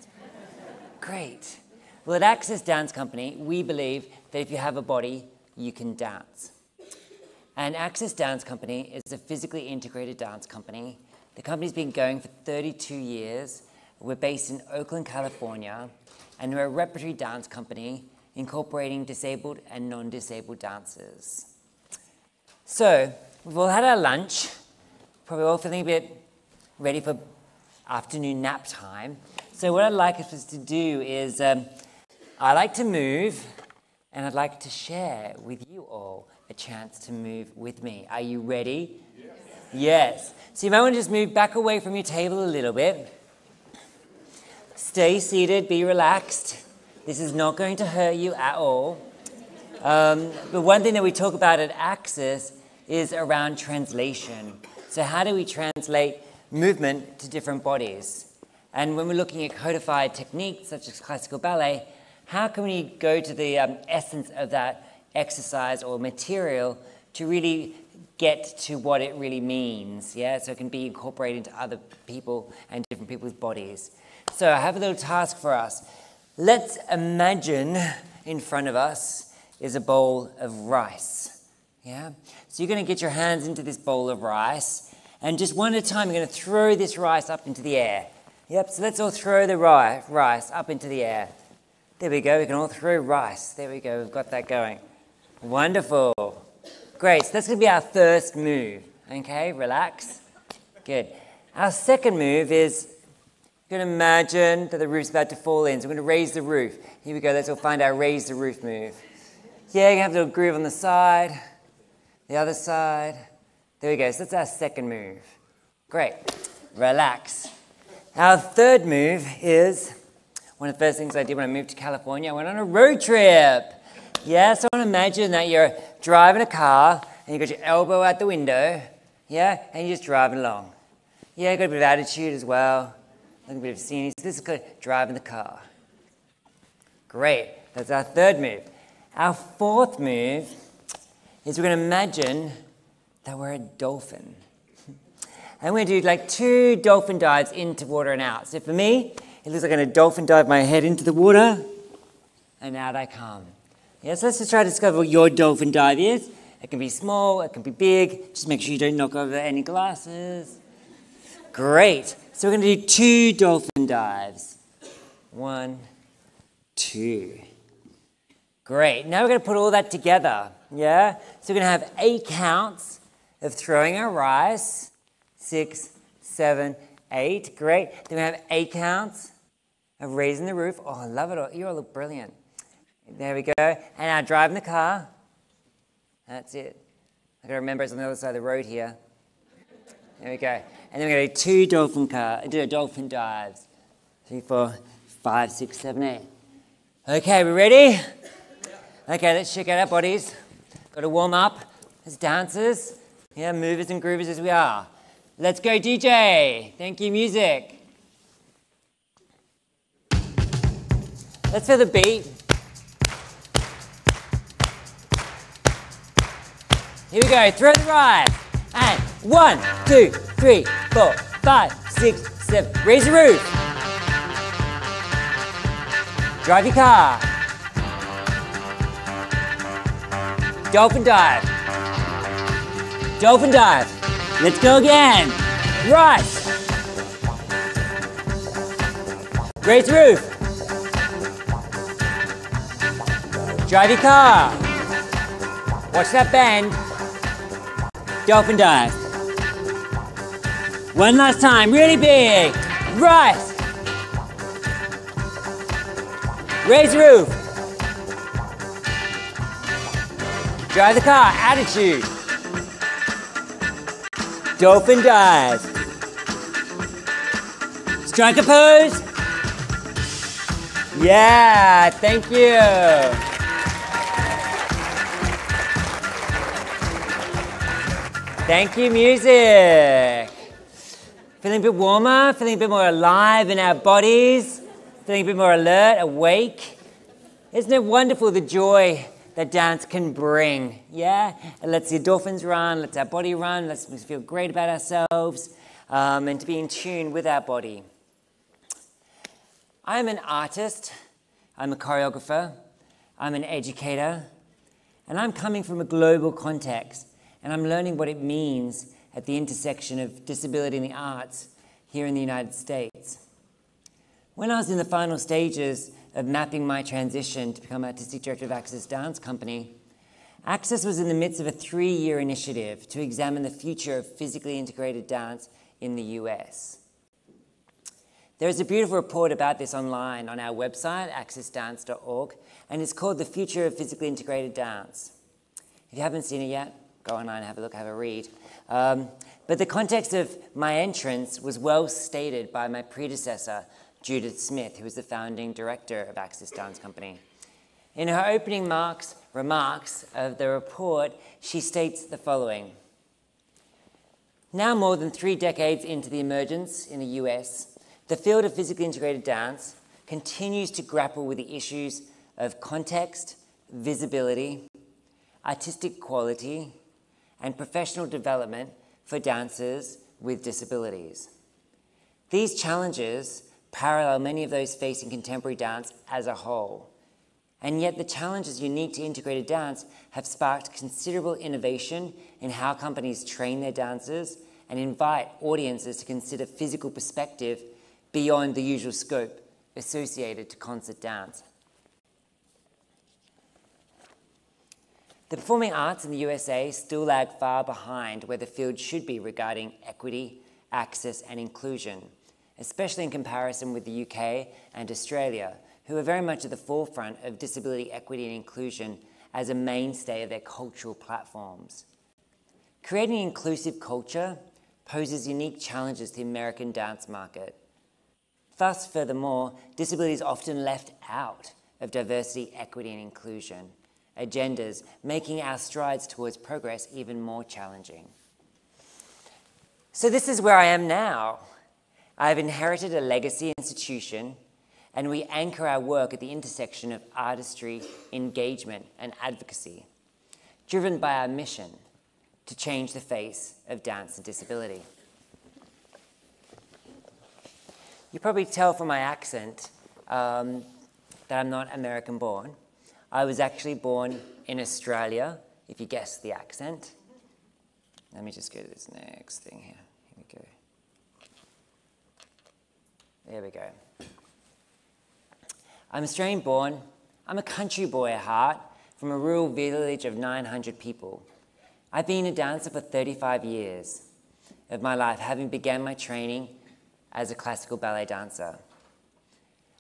Great. Well, at Axis Dance Company, we believe that if you have a body, you can dance. And Axis Dance Company is a physically integrated dance company. The company's been going for 32 years. We're based in Oakland, California, and we're a repertory dance company incorporating disabled and non-disabled dancers. So, we've all had our lunch, probably all feeling a bit ready for afternoon nap time. So what I'd like us to do is, I like to move, and I'd like to share with you all a chance to move with me. Are you ready? Yes. Yes. So you might want to just move back away from your table a little bit. Stay seated, be relaxed. This is not going to hurt you at all. But one thing that we talk about at Axis is around translation. So how do we translate movement to different bodies? And when we're looking at codified techniques such as classical ballet, how can we go to the essence of that exercise or material to really get to what it really means, yeah? So it can be incorporated into other people and different people's bodies. So I have a little task for us. Let's imagine in front of us is a bowl of rice, yeah? So you're going to get your hands into this bowl of rice, and just one at a time, you're going to throw this rice up into the air. Yep, so let's all throw the rice up into the air. There we go, we can all throw rice. There we go, we've got that going. Wonderful. Great, so that's going to be our first move. Okay, relax. Good. Our second move is, you're going to imagine that the roof's about to fall in, so we're going to raise the roof. Here we go, let's all find our raise the roof move. Yeah, you can have a little groove on the side, the other side. There we go, so that's our second move. Great. Relax. Our third move is, one of the first things I did when I moved to California, I went on a road trip. Yeah, so I want to imagine that you're driving a car and you've got your elbow out the window, yeah, and you're just driving along. Yeah, got a bit of attitude as well, a little bit of scenery. So this is good, driving the car. Great, that's our third move. Our fourth move is we're going to imagine that we're a dolphin. And we're going to do like 2 dolphin dives into water and out. So for me, it looks like I'm going to dolphin dive my head into the water, and out I come. Yeah, so let's just try to discover what your dolphin dive is. It can be small, it can be big. Just make sure you don't knock over any glasses. Great. So we're going to do 2 dolphin dives. 1, 2. Great. Now we're going to put all that together. Yeah? So we're going to have 8 counts of throwing our rice. 6, 7, 8. Great. Then we have 8 counts of raising the roof. Oh, I love it all. You all look brilliant. There we go. And now driving the car. That's it. I gotta remember it's on the other side of the road here. There we go. And then we're gonna do dolphin dives. 3, 4, 5, 6, 7, 8. Okay, we ready? Okay, let's check out our bodies. Got to warm up as dancers. Yeah, movers and groovers as we are. Let's go, DJ. Thank you, music. Let's feel the beat. Here we go, throw the rise. And 1, 2, 3, 4, 5, 6, 7. Raise the roof. Drive your car. Dolphin dive. Dolphin dive. Let's go again. Rise. Raise the roof. Drive your car. Watch that bend. Dolphin dive. One last time, really big. Rise. Raise the roof. Drive the car, attitude. Dolphin dive. Strike a pose. Yeah, thank you. Thank you, music. Feeling a bit warmer, feeling a bit more alive in our bodies, feeling a bit more alert, awake. Isn't it wonderful the joy that dance can bring? Yeah? It lets the endorphins run, lets our body run, lets us feel great about ourselves, and to be in tune with our body. I'm an artist, I'm a choreographer, I'm an educator, and I'm coming from a global context. And I'm learning what it means at the intersection of disability and the arts here in the United States. When I was in the final stages of mapping my transition to become Artistic Director of Access Dance Company, Access was in the midst of a 3-year initiative to examine the future of physically integrated dance in the US. There is a beautiful report about this online on our website, accessdance.org, and it's called The Future of Physically Integrated Dance. If you haven't seen it yet, go online and have a look, have a read. But the context of my entrance was well stated by my predecessor, Judith Smith, who was the founding director of Access Dance Company. In her opening remarks of the report, she states the following. Now more than 3 decades into the emergence in the US, the field of physically integrated dance continues to grapple with the issues of context, visibility, artistic quality, and professional development for dancers with disabilities. These challenges parallel many of those facing contemporary dance as a whole, and yet the challenges unique to integrated dance have sparked considerable innovation in how companies train their dancers and invite audiences to consider physical perspective beyond the usual scope associated to concert dance. The performing arts in the USA still lag far behind where the field should be regarding equity, access, and inclusion, especially in comparison with the UK and Australia, who are very much at the forefront of disability equity and inclusion as a mainstay of their cultural platforms. Creating an inclusive culture poses unique challenges to the American dance market. Thus, furthermore, disability is often left out of diversity, equity, and inclusion agendas, making our strides towards progress even more challenging. So this is where I am now. I've inherited a legacy institution, and we anchor our work at the intersection of artistry, engagement, and advocacy, driven by our mission to change the face of dance and disability. You probably tell from my accent that I'm not American-born. I was actually born in Australia, if you guess the accent. Let me just go to this next thing here. Here we go. There we go. I'm Australian-born. I'm a country boy at heart from a rural village of 900 people. I've been a dancer for 35 years of my life, having began my training as a classical ballet dancer.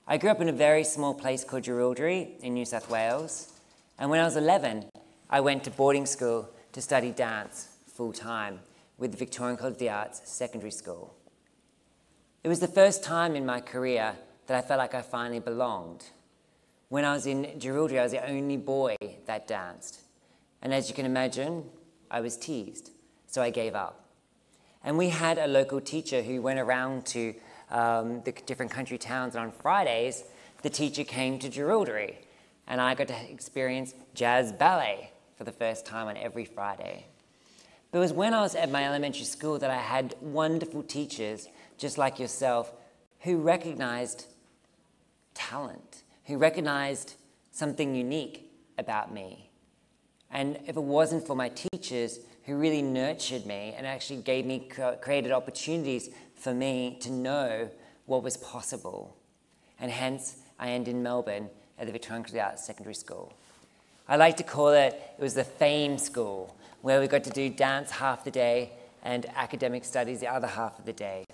I grew up in a very small place called Jerilderie in New South Wales, and when I was 11, I went to boarding school to study dance full-time with the Victorian College of the Arts Secondary School. It was the first time in my career that I felt like I finally belonged. When I was in Jerilderie, I was the only boy that danced. And as you can imagine, I was teased, so I gave up. And we had a local teacher who went around to the different country towns, and on Fridays, the teacher came to Jerilderie, and I got to experience jazz ballet for the first time on every Friday. But it was when I was at my elementary school that I had wonderful teachers, just like yourself, who recognized talent, who recognized something unique about me. And if it wasn't for my teachers who really nurtured me and actually created opportunities for me to know what was possible. And hence, I ended in Melbourne at the Victorian College of the Arts Secondary School. I like to call it was the fame school, where we got to do dance half the day and academic studies the other half of the day.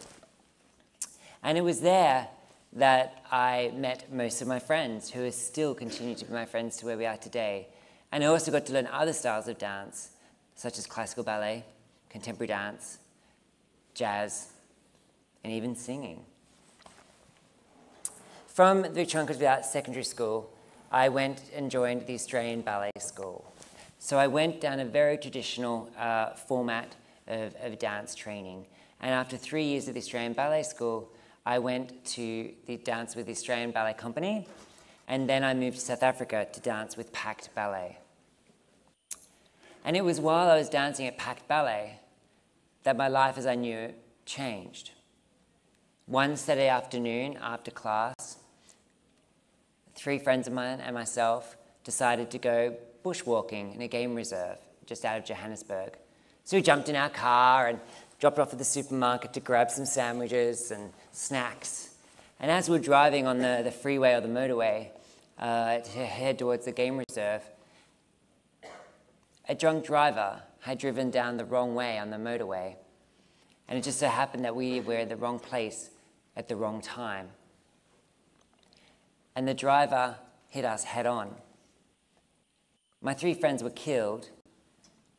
And it was there that I met most of my friends, who still continue to be my friends to where we are today. And I also got to learn other styles of dance, such as classical ballet, contemporary dance, jazz, and even singing. From the Victorian College of the Arts Secondary School, I went and joined the Australian Ballet School. So I went down a very traditional format of dance training. And after 3 years at the Australian Ballet School, I went to the dance with the Australian Ballet Company, and then I moved to South Africa to dance with Pact Ballet. And it was while I was dancing at Pact Ballet that my life as I knew it changed. One Saturday afternoon after class, 3 friends of mine and myself decided to go bushwalking in a game reserve just out of Johannesburg. So we jumped in our car and dropped off at the supermarket to grab some sandwiches and snacks. And as we were driving on the freeway or the motorway to head towards the game reserve, a drunk driver had driven down the wrong way on the motorway. And it just so happened that we were in the wrong place at the wrong time. And the driver hit us head on. My 3 friends were killed,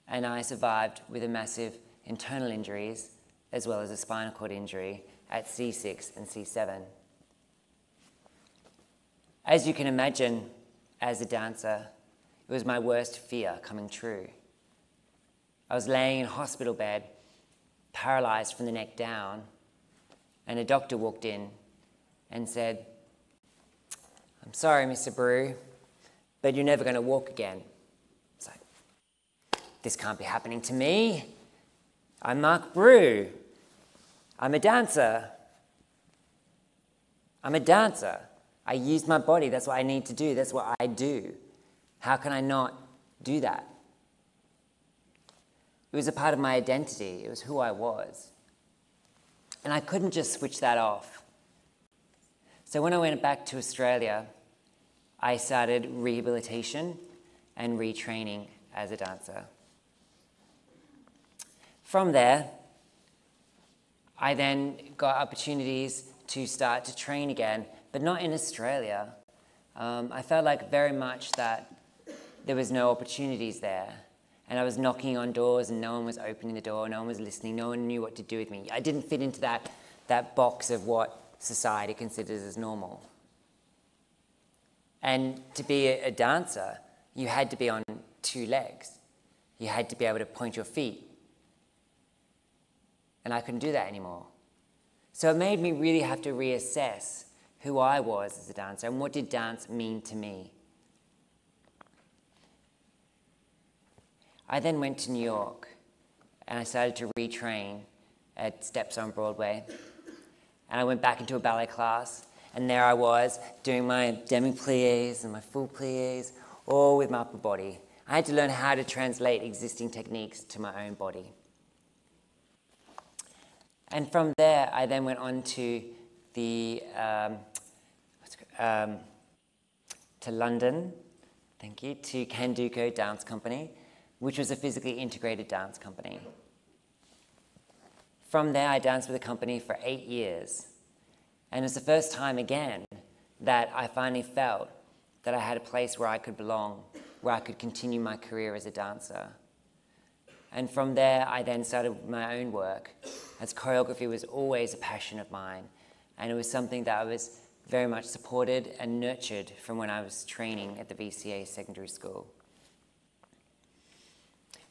and I survived with a massive internal injuries, as well as a spinal cord injury at C6 and C7. As you can imagine, as a dancer, it was my worst fear coming true. I was laying in a hospital bed, paralyzed from the neck down, and a doctor walked in and said, "I'm sorry, Mr. Brew, but you're never going to walk again." It's like, this can't be happening to me. I'm Marc Brew. I'm a dancer. I'm a dancer. I use my body. That's what I need to do. That's what I do. How can I not do that? It was a part of my identity. It was who I was. And I couldn't just switch that off. So when I went back to Australia, I started rehabilitation and retraining as a dancer. From there, I then got opportunities to start to train again, but not in Australia. I felt like very much that there was no opportunities there. And I was knocking on doors and no one was opening the door, no one was listening, no one knew what to do with me. I didn't fit into that box of what society considers as normal. And to be a dancer, you had to be on 2 legs. You had to be able to point your feet. And I couldn't do that anymore. So it made me really have to reassess who I was as a dancer and what did dance mean to me. I then went to New York and I started to retrain at Steps on Broadway. And I went back into a ballet class, and there I was doing my demi-pliés and my full pliés, all with my upper body. I had to learn how to translate existing techniques to my own body. And from there, I then went on to London, to Kanduko Dance Company, which was a physically integrated dance company. From there, I danced with the company for 8 years. And it's the first time again that I finally felt that I had a place where I could belong, where I could continue my career as a dancer. And from there, I then started my own work, as choreography was always a passion of mine. And it was something that I was very much supported and nurtured from when I was training at the VCA secondary school.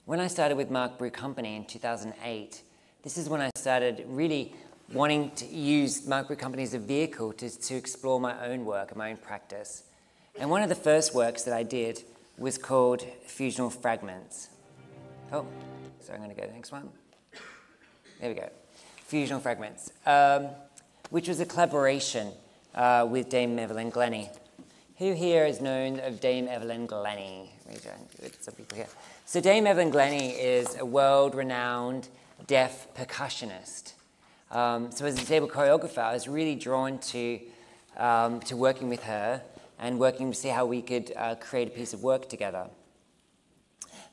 When I started with Marc Brew Company in 2008, this is when I started really wanting to use Marc Brew Company as a vehicle to explore my own work and my own practice. And one of the first works that I did was called Fusional Fragments. Oh, sorry, I'm going to go to the next one. There we go. Fusional Fragments, which was a collaboration with Dame Evelyn Glennie. Who here is known of Dame Evelyn Glennie? Some people here. So Dame Evelyn Glennie is a world-renowned deaf percussionist. So as a disabled choreographer, I was really drawn to working with her and working to see how we could create a piece of work together.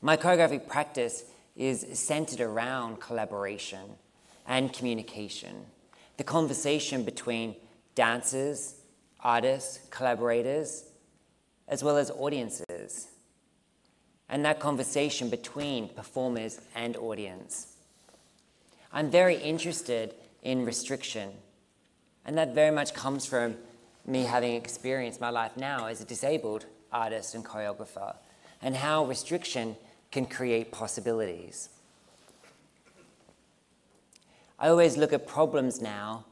My choreographic practice is centered around collaboration and communication. The conversation between dancers, artists, collaborators, as well as audiences. And that conversation between performers and audience. I'm very interested in restriction, and that very much comes from me having experienced my life now as a disabled artist and choreographer, and how restriction can create possibilities. I always look at problems now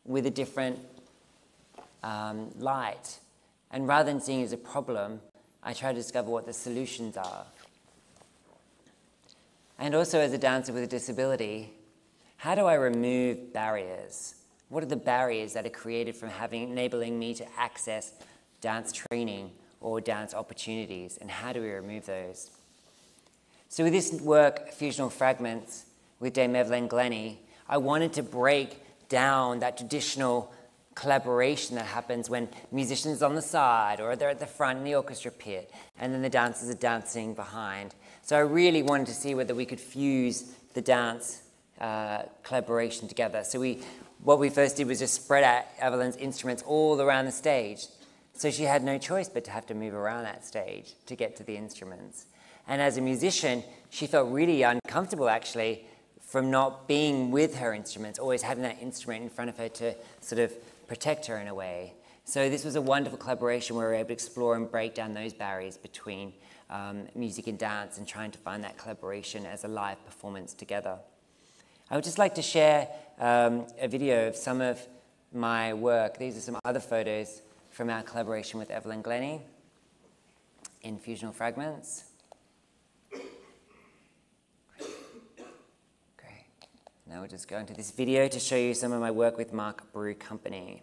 with a different light, and rather than seeing it as a problem, I try to discover what the solutions are. And also as a dancer with a disability, how do I remove barriers? What are the barriers that are created from enabling me to access dance training or dance opportunities, and how do we remove those? So with this work, Fusional Fragments, with Dame Evelyn Glennie, I wanted to break down that traditional collaboration that happens when musicians on the side or they're at the front in the orchestra pit and then the dancers are dancing behind. So I really wanted to see whether we could fuse the dance collaboration together. So what we first did was just spread out Evelyn's instruments all around the stage. So she had no choice but to have to move around that stage to get to the instruments. And as a musician, she felt really uncomfortable actually from not being with her instruments, always having that instrument in front of her to sort of protect her in a way. So this was a wonderful collaboration where we were able to explore and break down those barriers between music and dance and trying to find that collaboration as a live performance together. I would just like to share a video of some of my work. These are some other photos from our collaboration with Evelyn Glennie in Fusional Fragments. Now we'll just go into this video to show you some of my work with Marc Brew Company.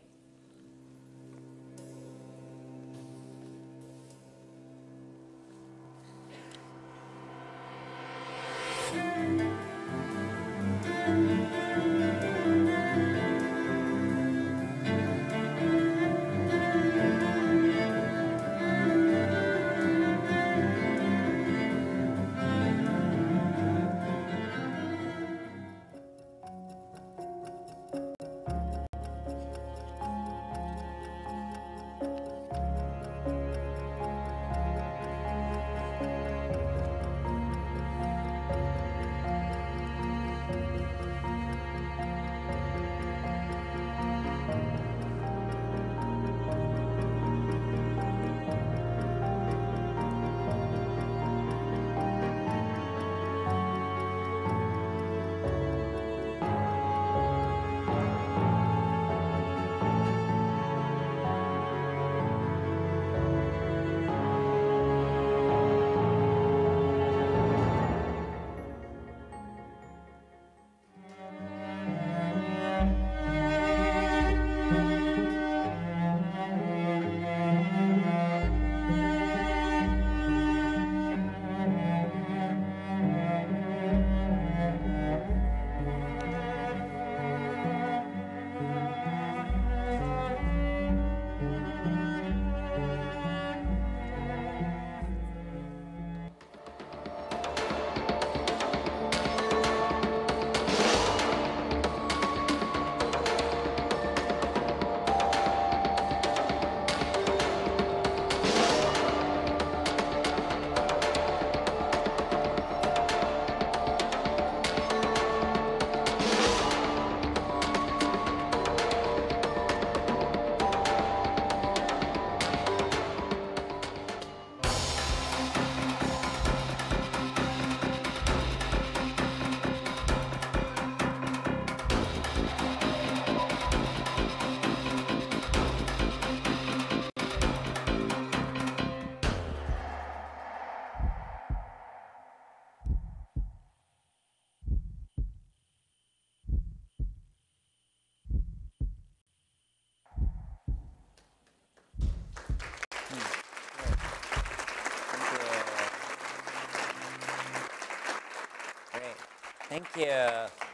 Thank you.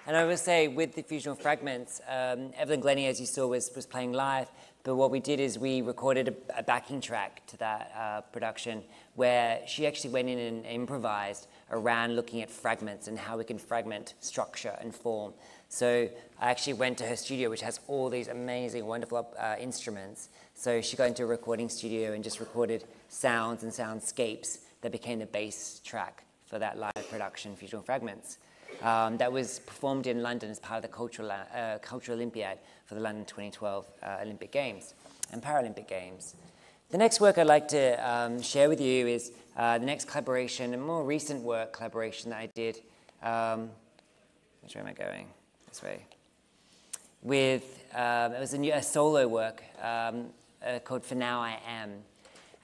And I will say, with the fusional fragments, Evelyn Glennie, as you saw, was playing live. But what we did is we recorded a backing track to that production where she actually went in and improvised around looking at fragments and how we can fragment structure and form. So I actually went to her studio, which has all these amazing, wonderful instruments. So she got into a recording studio and just recorded sounds and soundscapes that became the bass track for that live production, Fusional Fragments. That was performed in London as part of the Cultural Olympiad for the London 2012 Olympic Games and Paralympic Games. The next work I'd like to share with you is the next collaboration, a more recent work collaboration that I did. Which way am I going? This way. With, it was a solo work called For Now I Am.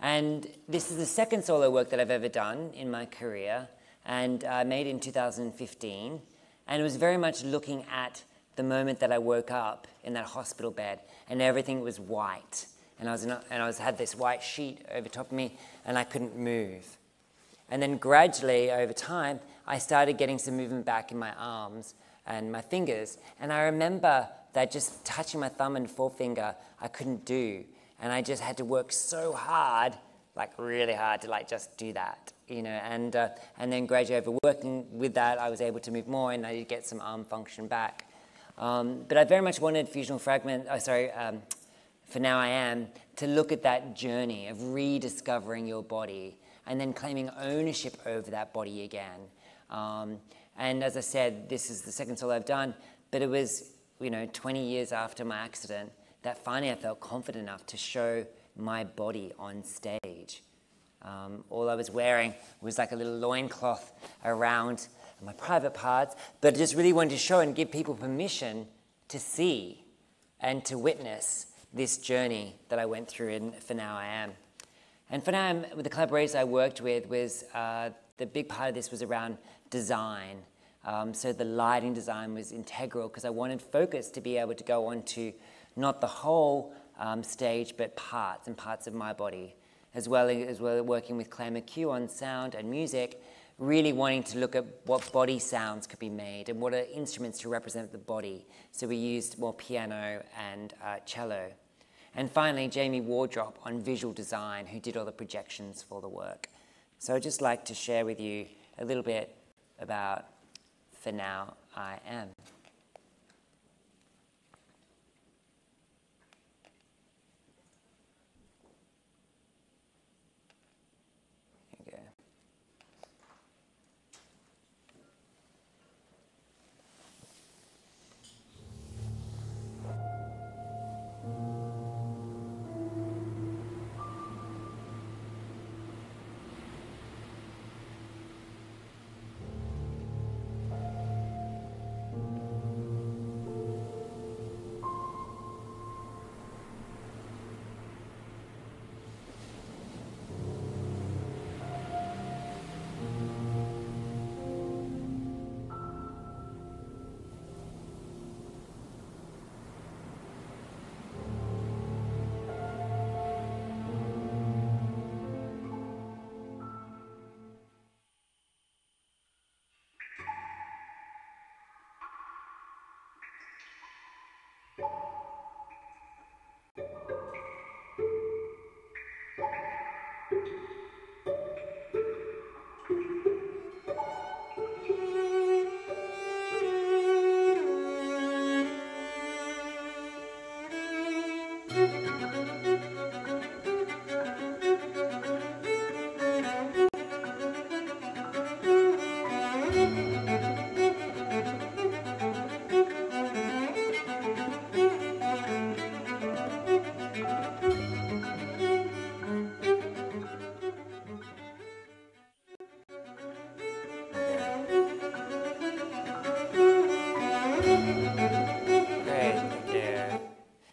And this is the second solo work that I've ever done in my career, and I made it in 2015. And it was very much looking at the moment that I woke up in that hospital bed, and everything was white. And I had this white sheet over top of me, and I couldn't move. And then gradually, over time, I started getting some movement back in my arms and my fingers. And I remember that just touching my thumb and forefinger, I couldn't do. And I just had to work so hard, like really hard, to like just do that, you know. And then gradually, over working with that, I was able to move more, and I did get some arm function back. But I very much wanted Fusional Fragment, For Now I Am, to look at that journey of rediscovering your body and then claiming ownership over that body again. And as I said, this is the second solo I've done, but it was, 20 years after my accident that finally I felt confident enough to show my body on stage. All I was wearing was like a little loincloth around my private parts, but I just really wanted to show and give people permission to see and to witness this journey that I went through in For Now I Am. And For Now I Am, with the collaborators I worked with, was the big part of this was around design. So the lighting design was integral because I wanted focus to be able to go onto not the whole stage, but parts and parts of my body, as well as working with Claire McHugh on sound and music, really wanting to look at what body sounds could be made and what are instruments to represent the body. So we used more piano and cello. And finally, Jamie Wardrop on visual design, who did all the projections for the work. So I'd just like to share with you a little bit about For Now I Am.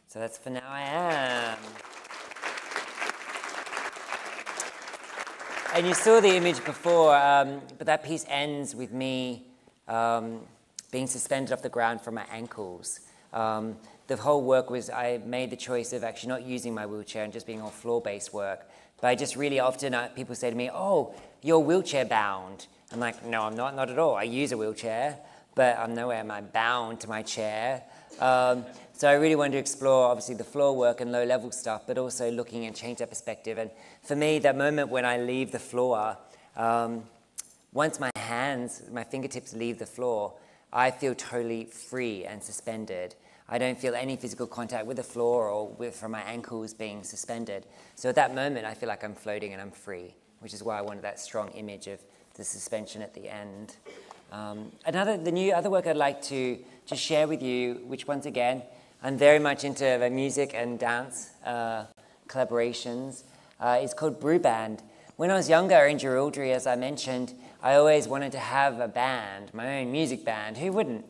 So that's For Now I Am. And you saw the image before, but that piece ends with me being suspended off the ground from my ankles. The whole work was, I made the choice of actually not using my wheelchair and just being all floor-based work. But I just really often, people say to me, oh, you're wheelchair bound. I'm like, no, I'm not at all. I use a wheelchair, but I'm nowhere am I bound to my chair. So I really wanted to explore, obviously, the floor work and low-level stuff, but also looking and change that perspective. And for me, that moment when I leave the floor, once my fingertips leave the floor, I feel totally free and suspended. I don't feel any physical contact with the floor or from my ankles being suspended. So at that moment, I feel like I'm floating and I'm free, which is why I wanted that strong image of the suspension at the end. The other work I'd like to just share with you, which once again, I'm very much into the music and dance collaborations, is called Brew Band. When I was younger in Jerilderie, as I mentioned, I always wanted to have a band, my own music band. Who wouldn't?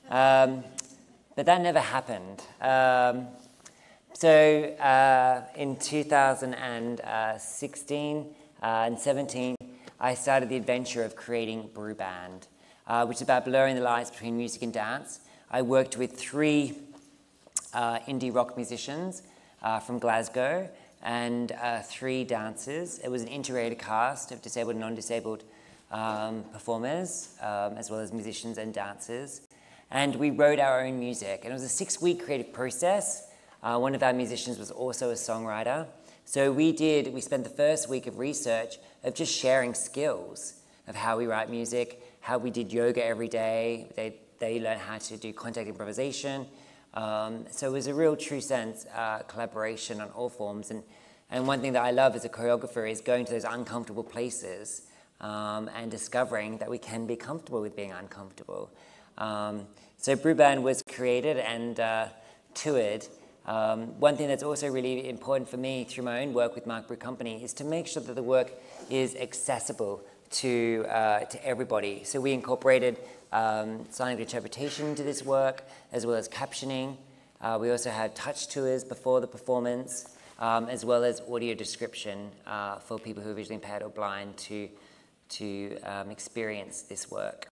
But that never happened. So in 2016 and 17, I started the adventure of creating Brew Band, which is about blurring the lines between music and dance. I worked with 3 indie rock musicians from Glasgow and 3 dancers. It was an integrated cast of disabled and non-disabled performers, as well as musicians and dancers. And we wrote our own music. And it was a 6-week creative process. One of our musicians was also a songwriter. So we spent the first week of research of just sharing skills of how we write music, how we did yoga every day. They learned how to do contact improvisation. So it was a real true sense collaboration on all forms. And one thing that I love as a choreographer is going to those uncomfortable places and discovering that we can be comfortable with being uncomfortable. So Brew Band was created and toured. One thing that's also really important for me through my own work with Marc Brew Company is to make sure that the work is accessible to everybody. So we incorporated sign language interpretation into this work, as well as captioning. We also had touch tours before the performance, as well as audio description for people who are visually impaired or blind to experience this work.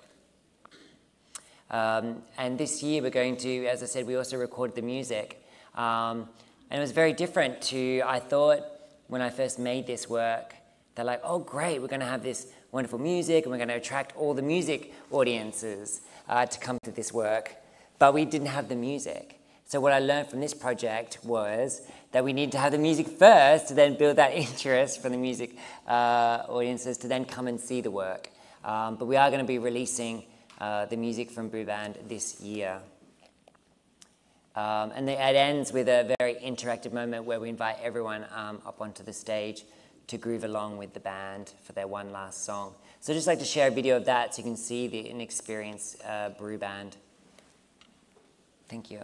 And this year we're going to, as I said, we also recorded the music. And it was very different I thought when I first made this work, they're like, oh great, we're going to have this wonderful music and we're going to attract all the music audiences to come to this work. But we didn't have the music. So what I learned from this project was that we need to have the music first to then build that interest from the music audiences to then come and see the work. But we are going to be releasing the music from Brew Band this year. And it ends with a very interactive moment where we invite everyone up onto the stage to groove along with the band for their one last song. So I'd just like to share a video of that so you can see and experience Brew Band. Thank you.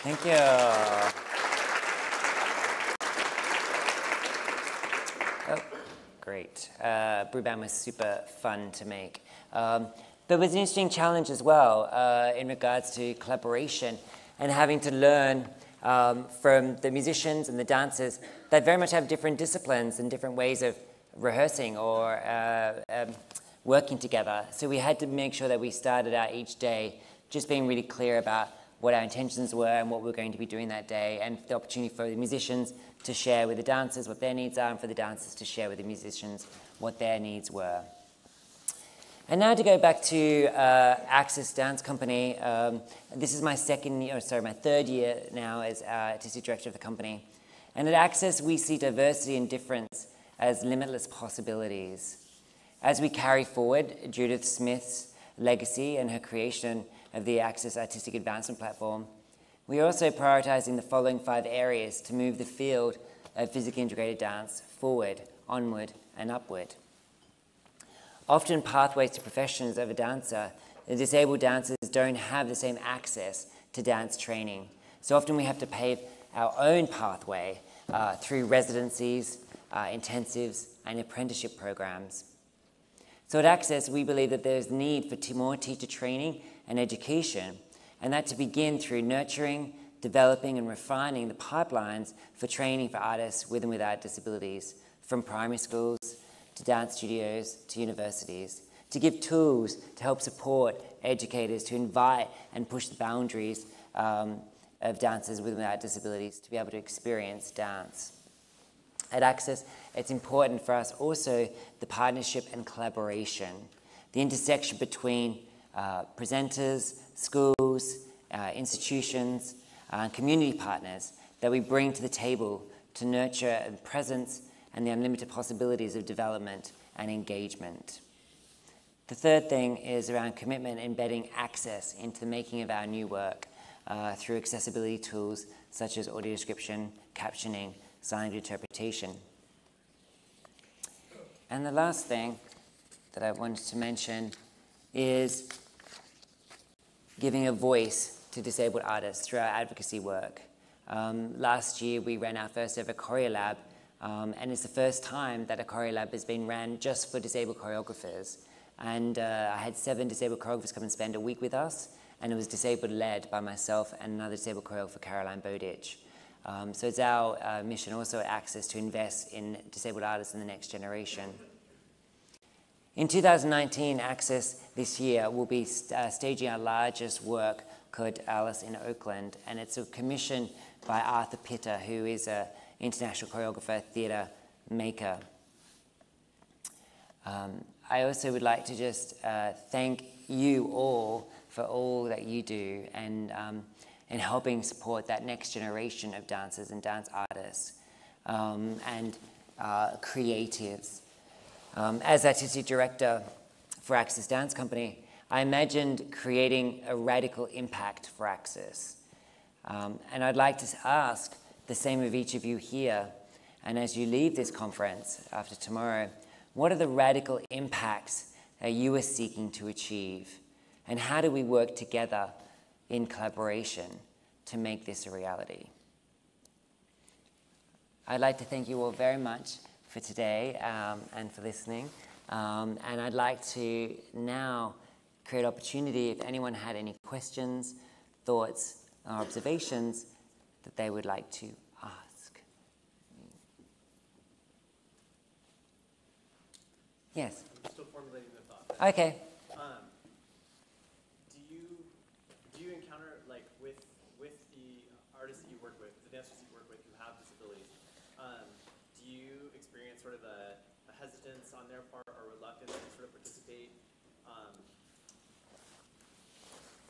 Thank you. Oh, great. Brew Band was super fun to make. But it was an interesting challenge as well in regards to collaboration and having to learn from the musicians and the dancers that very much have different disciplines and different ways of rehearsing or working together. So we had to make sure that we started out each day just being really clear about what our intentions were and what we were going to be doing that day, and the opportunity for the musicians to share with the dancers what their needs are, and for the dancers to share with the musicians what their needs were. And now to go back to Access Dance Company. This is my third year now as artistic director of the company. And at Access, we see diversity and difference as limitless possibilities. As we carry forward Judith Smith's legacy and her creation of the Access Artistic Advancement Platform, we are also prioritizing the following 5 areas to move the field of physically integrated dance forward, onward, and upward. Often pathways to professions of a dancer, the disabled dancers don't have the same access to dance training. So often we have to pave our own pathway through residencies, intensives, and apprenticeship programs. So at Access, we believe that there's need for more teacher training and education, and that to begin through nurturing, developing, and refining the pipelines for training for artists with and without disabilities, from primary schools to dance studios to universities, to give tools to help support educators to invite and push the boundaries of dancers with and without disabilities to be able to experience dance. At Access, it's important for us also the partnership and collaboration, the intersection between presenters, schools, institutions, community partners that we bring to the table to nurture the presence and the unlimited possibilities of development and engagement. The third thing is around commitment, embedding access into the making of our new work through accessibility tools such as audio description, captioning, sign interpretation. And the last thing that I wanted to mention is giving a voice to disabled artists through our advocacy work. Last year we ran our first ever Choreo Lab, and it's the first time that a Choreo Lab has been ran just for disabled choreographers. And I had 7 disabled choreographers come and spend a week with us, and it was disabled led by myself and another disabled choreographer, Caroline Bowditch. So it's our mission also at Access to invest in disabled artists in the next generation. In 2019, Access this year will be staging our largest work called Alice in Oakland, and it's a commission by Arthur Pitter, who is an international choreographer, theatre maker. I also would like to just thank you all for all that you do and helping support that next generation of dancers and dance artists and creatives. As artistic director for Access Dance Company, I imagined creating a radical impact for Access. And I'd like to ask the same of each of you here, and as you leave this conference after tomorrow, what are the radical impacts that you are seeking to achieve? And how do we work together in collaboration to make this a reality? I'd like to thank you all very much for today and for listening. And I'd like to now create opportunity if anyone had any questions, thoughts, or observations that they would like to ask. Yes? I'm still formulating the thought. Okay. Do you encounter, like, with the artists that you work with, the dancers that you work with who have disabilities, do you experience sort of a hesitance on their part or reluctance to sort of participate?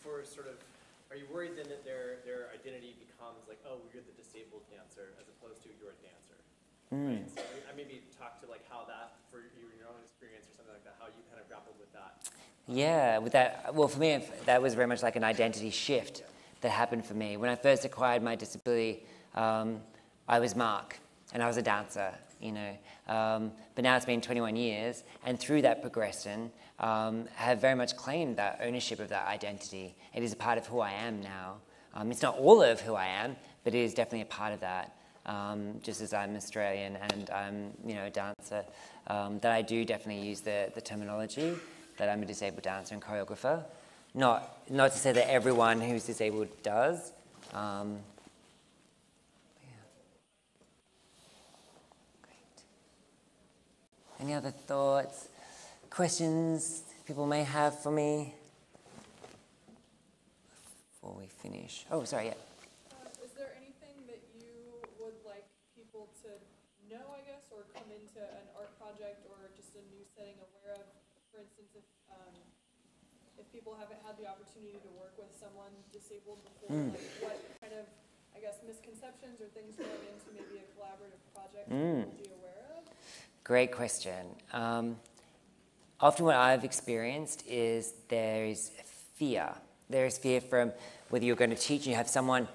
For sort of, are you worried then that their identity becomes like, oh, you're the disabled dancer as opposed to you're a dancer? Right? So I maybe talk to like how that, for you in your own experience or something like that, how you kind of grappled with that. Yeah, with that, well, for me, that was very much like an identity shift that happened for me. When I first acquired my disability, I was Marc, and I was a dancer, you know. But now it's been 21 years, and through that progression, have very much claimed that ownership of that identity. It is a part of who I am now. It's not all of who I am, but it is definitely a part of that. Just as I'm Australian and I'm, you know, a dancer, that I do definitely use the terminology that I'm a disabled dancer and choreographer. Not to say that everyone who's disabled does. Yeah. Great. Any other thoughts, questions people may have for me before we finish? Oh, sorry, yeah. Is there anything that you would like people to know, I guess, or come into an art project or just a new setting aware of? For instance, if people haven't had the opportunity to work with someone disabled before, like what kind of, I guess, misconceptions or things going into maybe a collaborative project to be aware of? Great question. often what I've experienced is there is fear. There is fear from whether you're going to teach and you have someone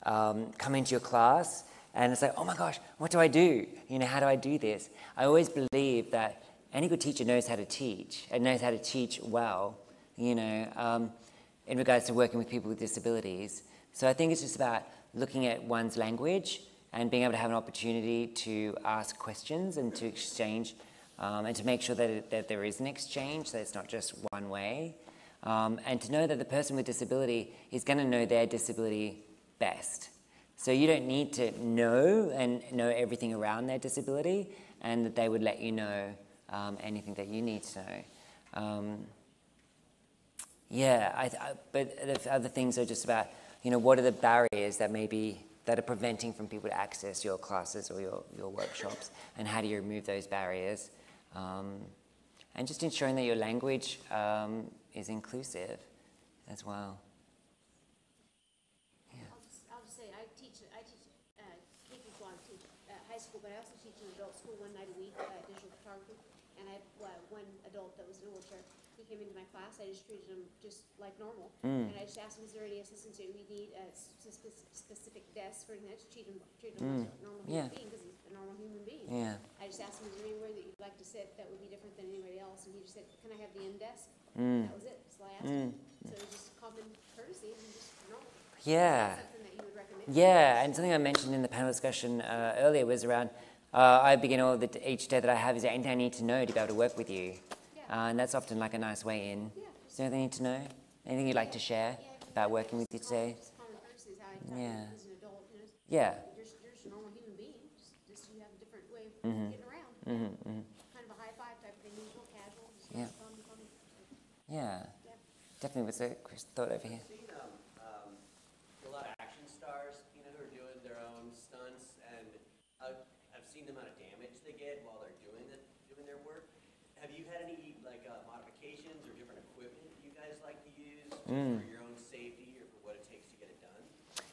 come into your class and it's like, oh my gosh, what do I do? How do I do this? I always believe that any good teacher knows how to teach and knows how to teach well, in regards to working with people with disabilities. So I think it's just about looking at one's language and being able to have an opportunity to ask questions and to exchange and to make sure that there is an exchange, that it's not just one way. And to know that the person with disability is going to know their disability best. So you don't need to know everything around their disability, and that they would let you know anything that you need to know. But the other things are just about, what are the barriers that are preventing from people to access your classes or your workshops, and how do you remove those barriers? And just ensuring that your language is inclusive as well. I'll just say I teach K-12, I teach high school, but I also teach in adult school one night a week, digital photography. And I have one adult that was in a wheelchair. He came into my class. I just treated him just like normal. And I just asked him, is there any assistance that we need, specific desks for anything? I just treat him like a normal human being, because he's a normal human being. Yeah. I just asked him, is there anywhere that you'd like to sit that would be different than anybody else? And he just said, can I have the end desk? That was it. So I asked him. So it was just common courtesy and just normal. Yeah. Something that you would recommend. Yeah, and something I mentioned in the panel discussion earlier was around, I begin each day that I have, is there anything I need to know to be able to work with you? And that's often like a nice way in. Is there anything you need to know? Anything you'd like to share about working with you today? Just common courtesy is how I talk to him as an adult. Yeah. You're just a normal human being. Just you have a different way of getting around. Kind of a high five type of thing, usual, casual. Just common. Yeah. Definitely was a thought over here. I've seen a lot of action stars, who are doing their own stunts, and I've seen the amount of damage they get while they're doing their work. Have you had any modifications or different equipment you guys like to use for your own safety or for what it takes to get it done?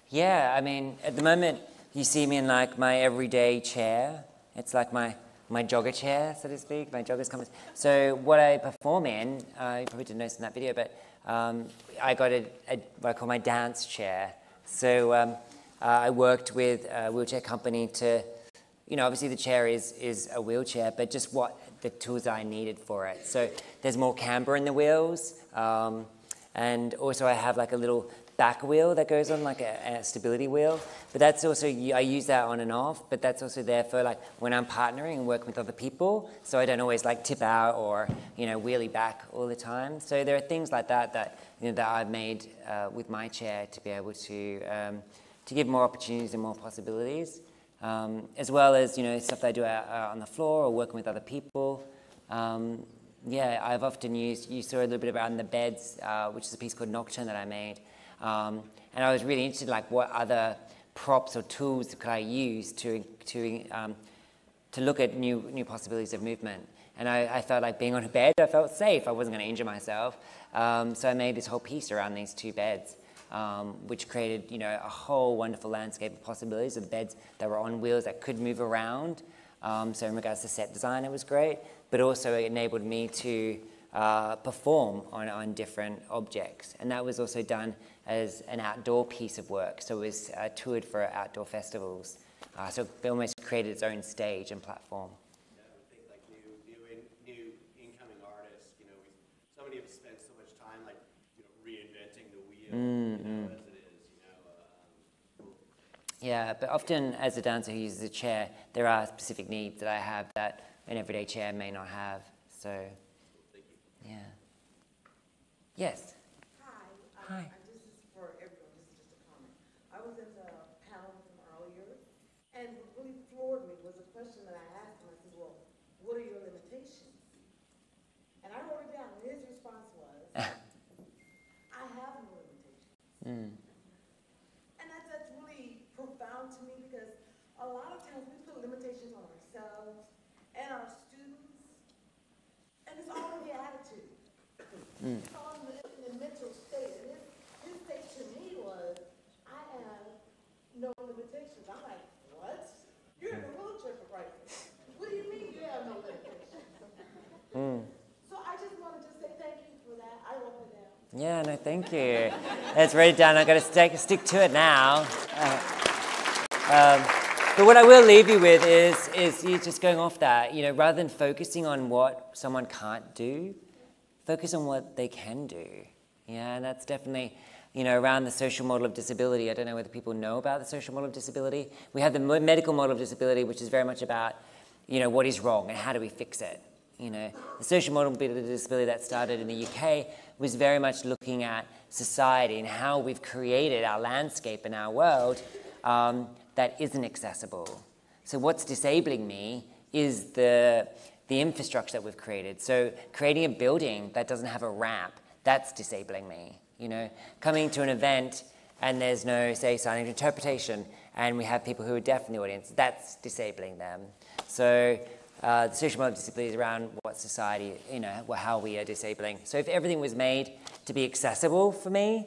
Yeah, I mean, at the moment, you see me in like my everyday chair. It's like my jogger chair, so to speak, my jogger's compass. So what I perform in, you probably didn't notice in that video, but I got what I call my dance chair. So I worked with a wheelchair company to, obviously the chair is a wheelchair, but just what the tools I needed for it. So there's more camber in the wheels, and also I have like a little back wheel that goes on, like a stability wheel. But that's also, I use that on and off, but that's also there for like when I'm partnering and working with other people, so I don't always like tip out or, wheelie back all the time. So there are things like that that I've made with my chair to be able to give more opportunities and more possibilities, as well as, stuff that I do out on the floor or working with other people. I've often used, you saw a little bit around the beds, which is a piece called Nocturne that I made. And I was really interested, like, what other props or tools could I use to look at new possibilities of movement. And I felt like being on a bed, I felt safe. I wasn't going to injure myself. So I made this whole piece around these two beds, which created, a whole wonderful landscape of possibilities of beds that were on wheels that could move around. So in regards to set design, it was great. But also it enabled me to perform on different objects. And that was also done as an outdoor piece of work. So it was toured for outdoor festivals. So it almost created its own stage and platform. Yeah, I would think like new incoming artists, so many have spent so much time like, reinventing the wheel, as it is, Yeah, but often as a dancer who uses a chair, there are specific needs that I have that an everyday chair may not have. So, yeah. Yes. Hi. This is for everyone. This is just a comment. I was in the panel from earlier, and what really floored me was a question that I asked him. I said, well, what are your limitations? And I wrote it down, and his response was, I have no limitations. And that's really profound to me, because a lot of times we put limitations on ourselves and our students, and it's all in the attitude. It's all in the mental state. And his state to me was, I have no limitations. I'm like, what? You're in a wheelchair for Christ's sake. What do you mean you have no limitations? So I just Yeah, no, thank you. Let's write it down. I've got to stick to it now. But what I will leave you with is you just going off that, you know, rather than focusing on what someone can't do, focus on what they can do. Yeah, and that's definitely, you know, around the social model of disability. I don't know whether people know about the social model of disability. We have the medical model of disability, which is very much about, you know, what is wrong and how do we fix it. You know, the social model of disability that started in the UK was very much looking at society and how we've created our landscape and our world that isn't accessible. So what's disabling me is the infrastructure that we've created. So creating a building that doesn't have a ramp, that's disabling me. You know, coming to an event and there's no, say, sign language interpretation, and we have people who are deaf in the audience, that's disabling them. So the social model of disability is around what society, you know, how we are disabling. So if everything was made to be accessible for me,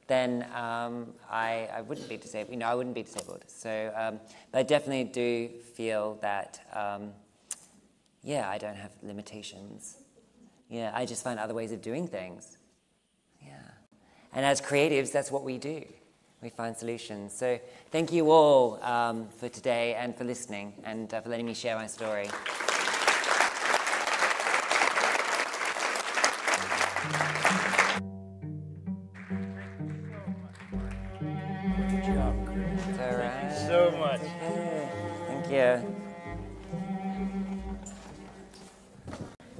then I wouldn't be disabled. You know, I wouldn't be disabled. So, but I definitely do feel that, yeah, I don't have limitations. Yeah, I just find other ways of doing things. Yeah, and as creatives, that's what we do. We find solutions. So thank you all for today and for listening and for letting me share my story. So much. Thank you.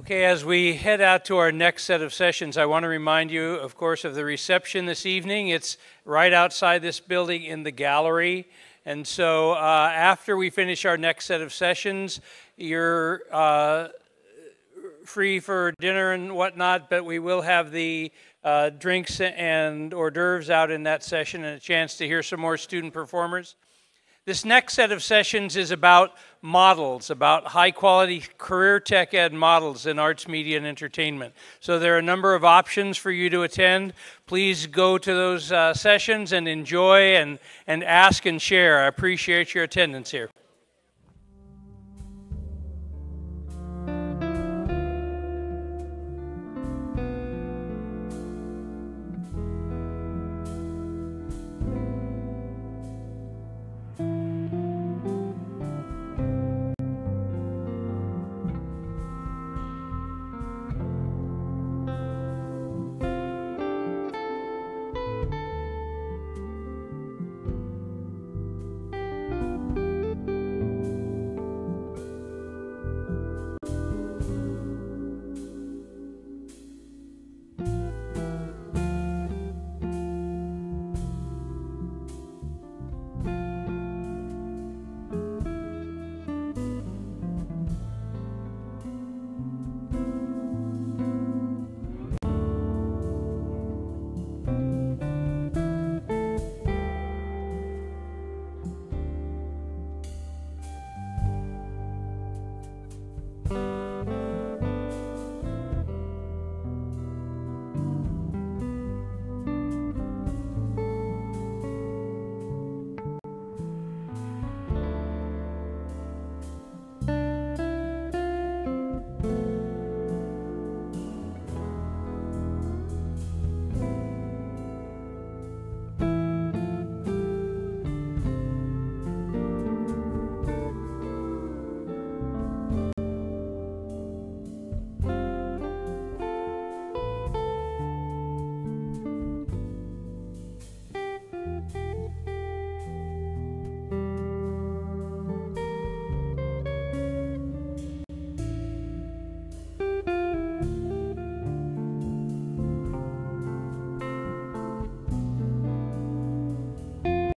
Okay, as we head out to our next set of sessions, I want to remind you, of course, of the reception this evening. It's right outside this building in the gallery. And so after we finish our next set of sessions, you're free for dinner and whatnot, but we will have the drinks and hors d'oeuvres out in that session and a chance to hear some more student performers. This next set of sessions is about models, about high-quality career tech ed models in arts, media, and entertainment. So there are a number of options for you to attend. Please go to those sessions and enjoy and ask and share. I appreciate your attendance here.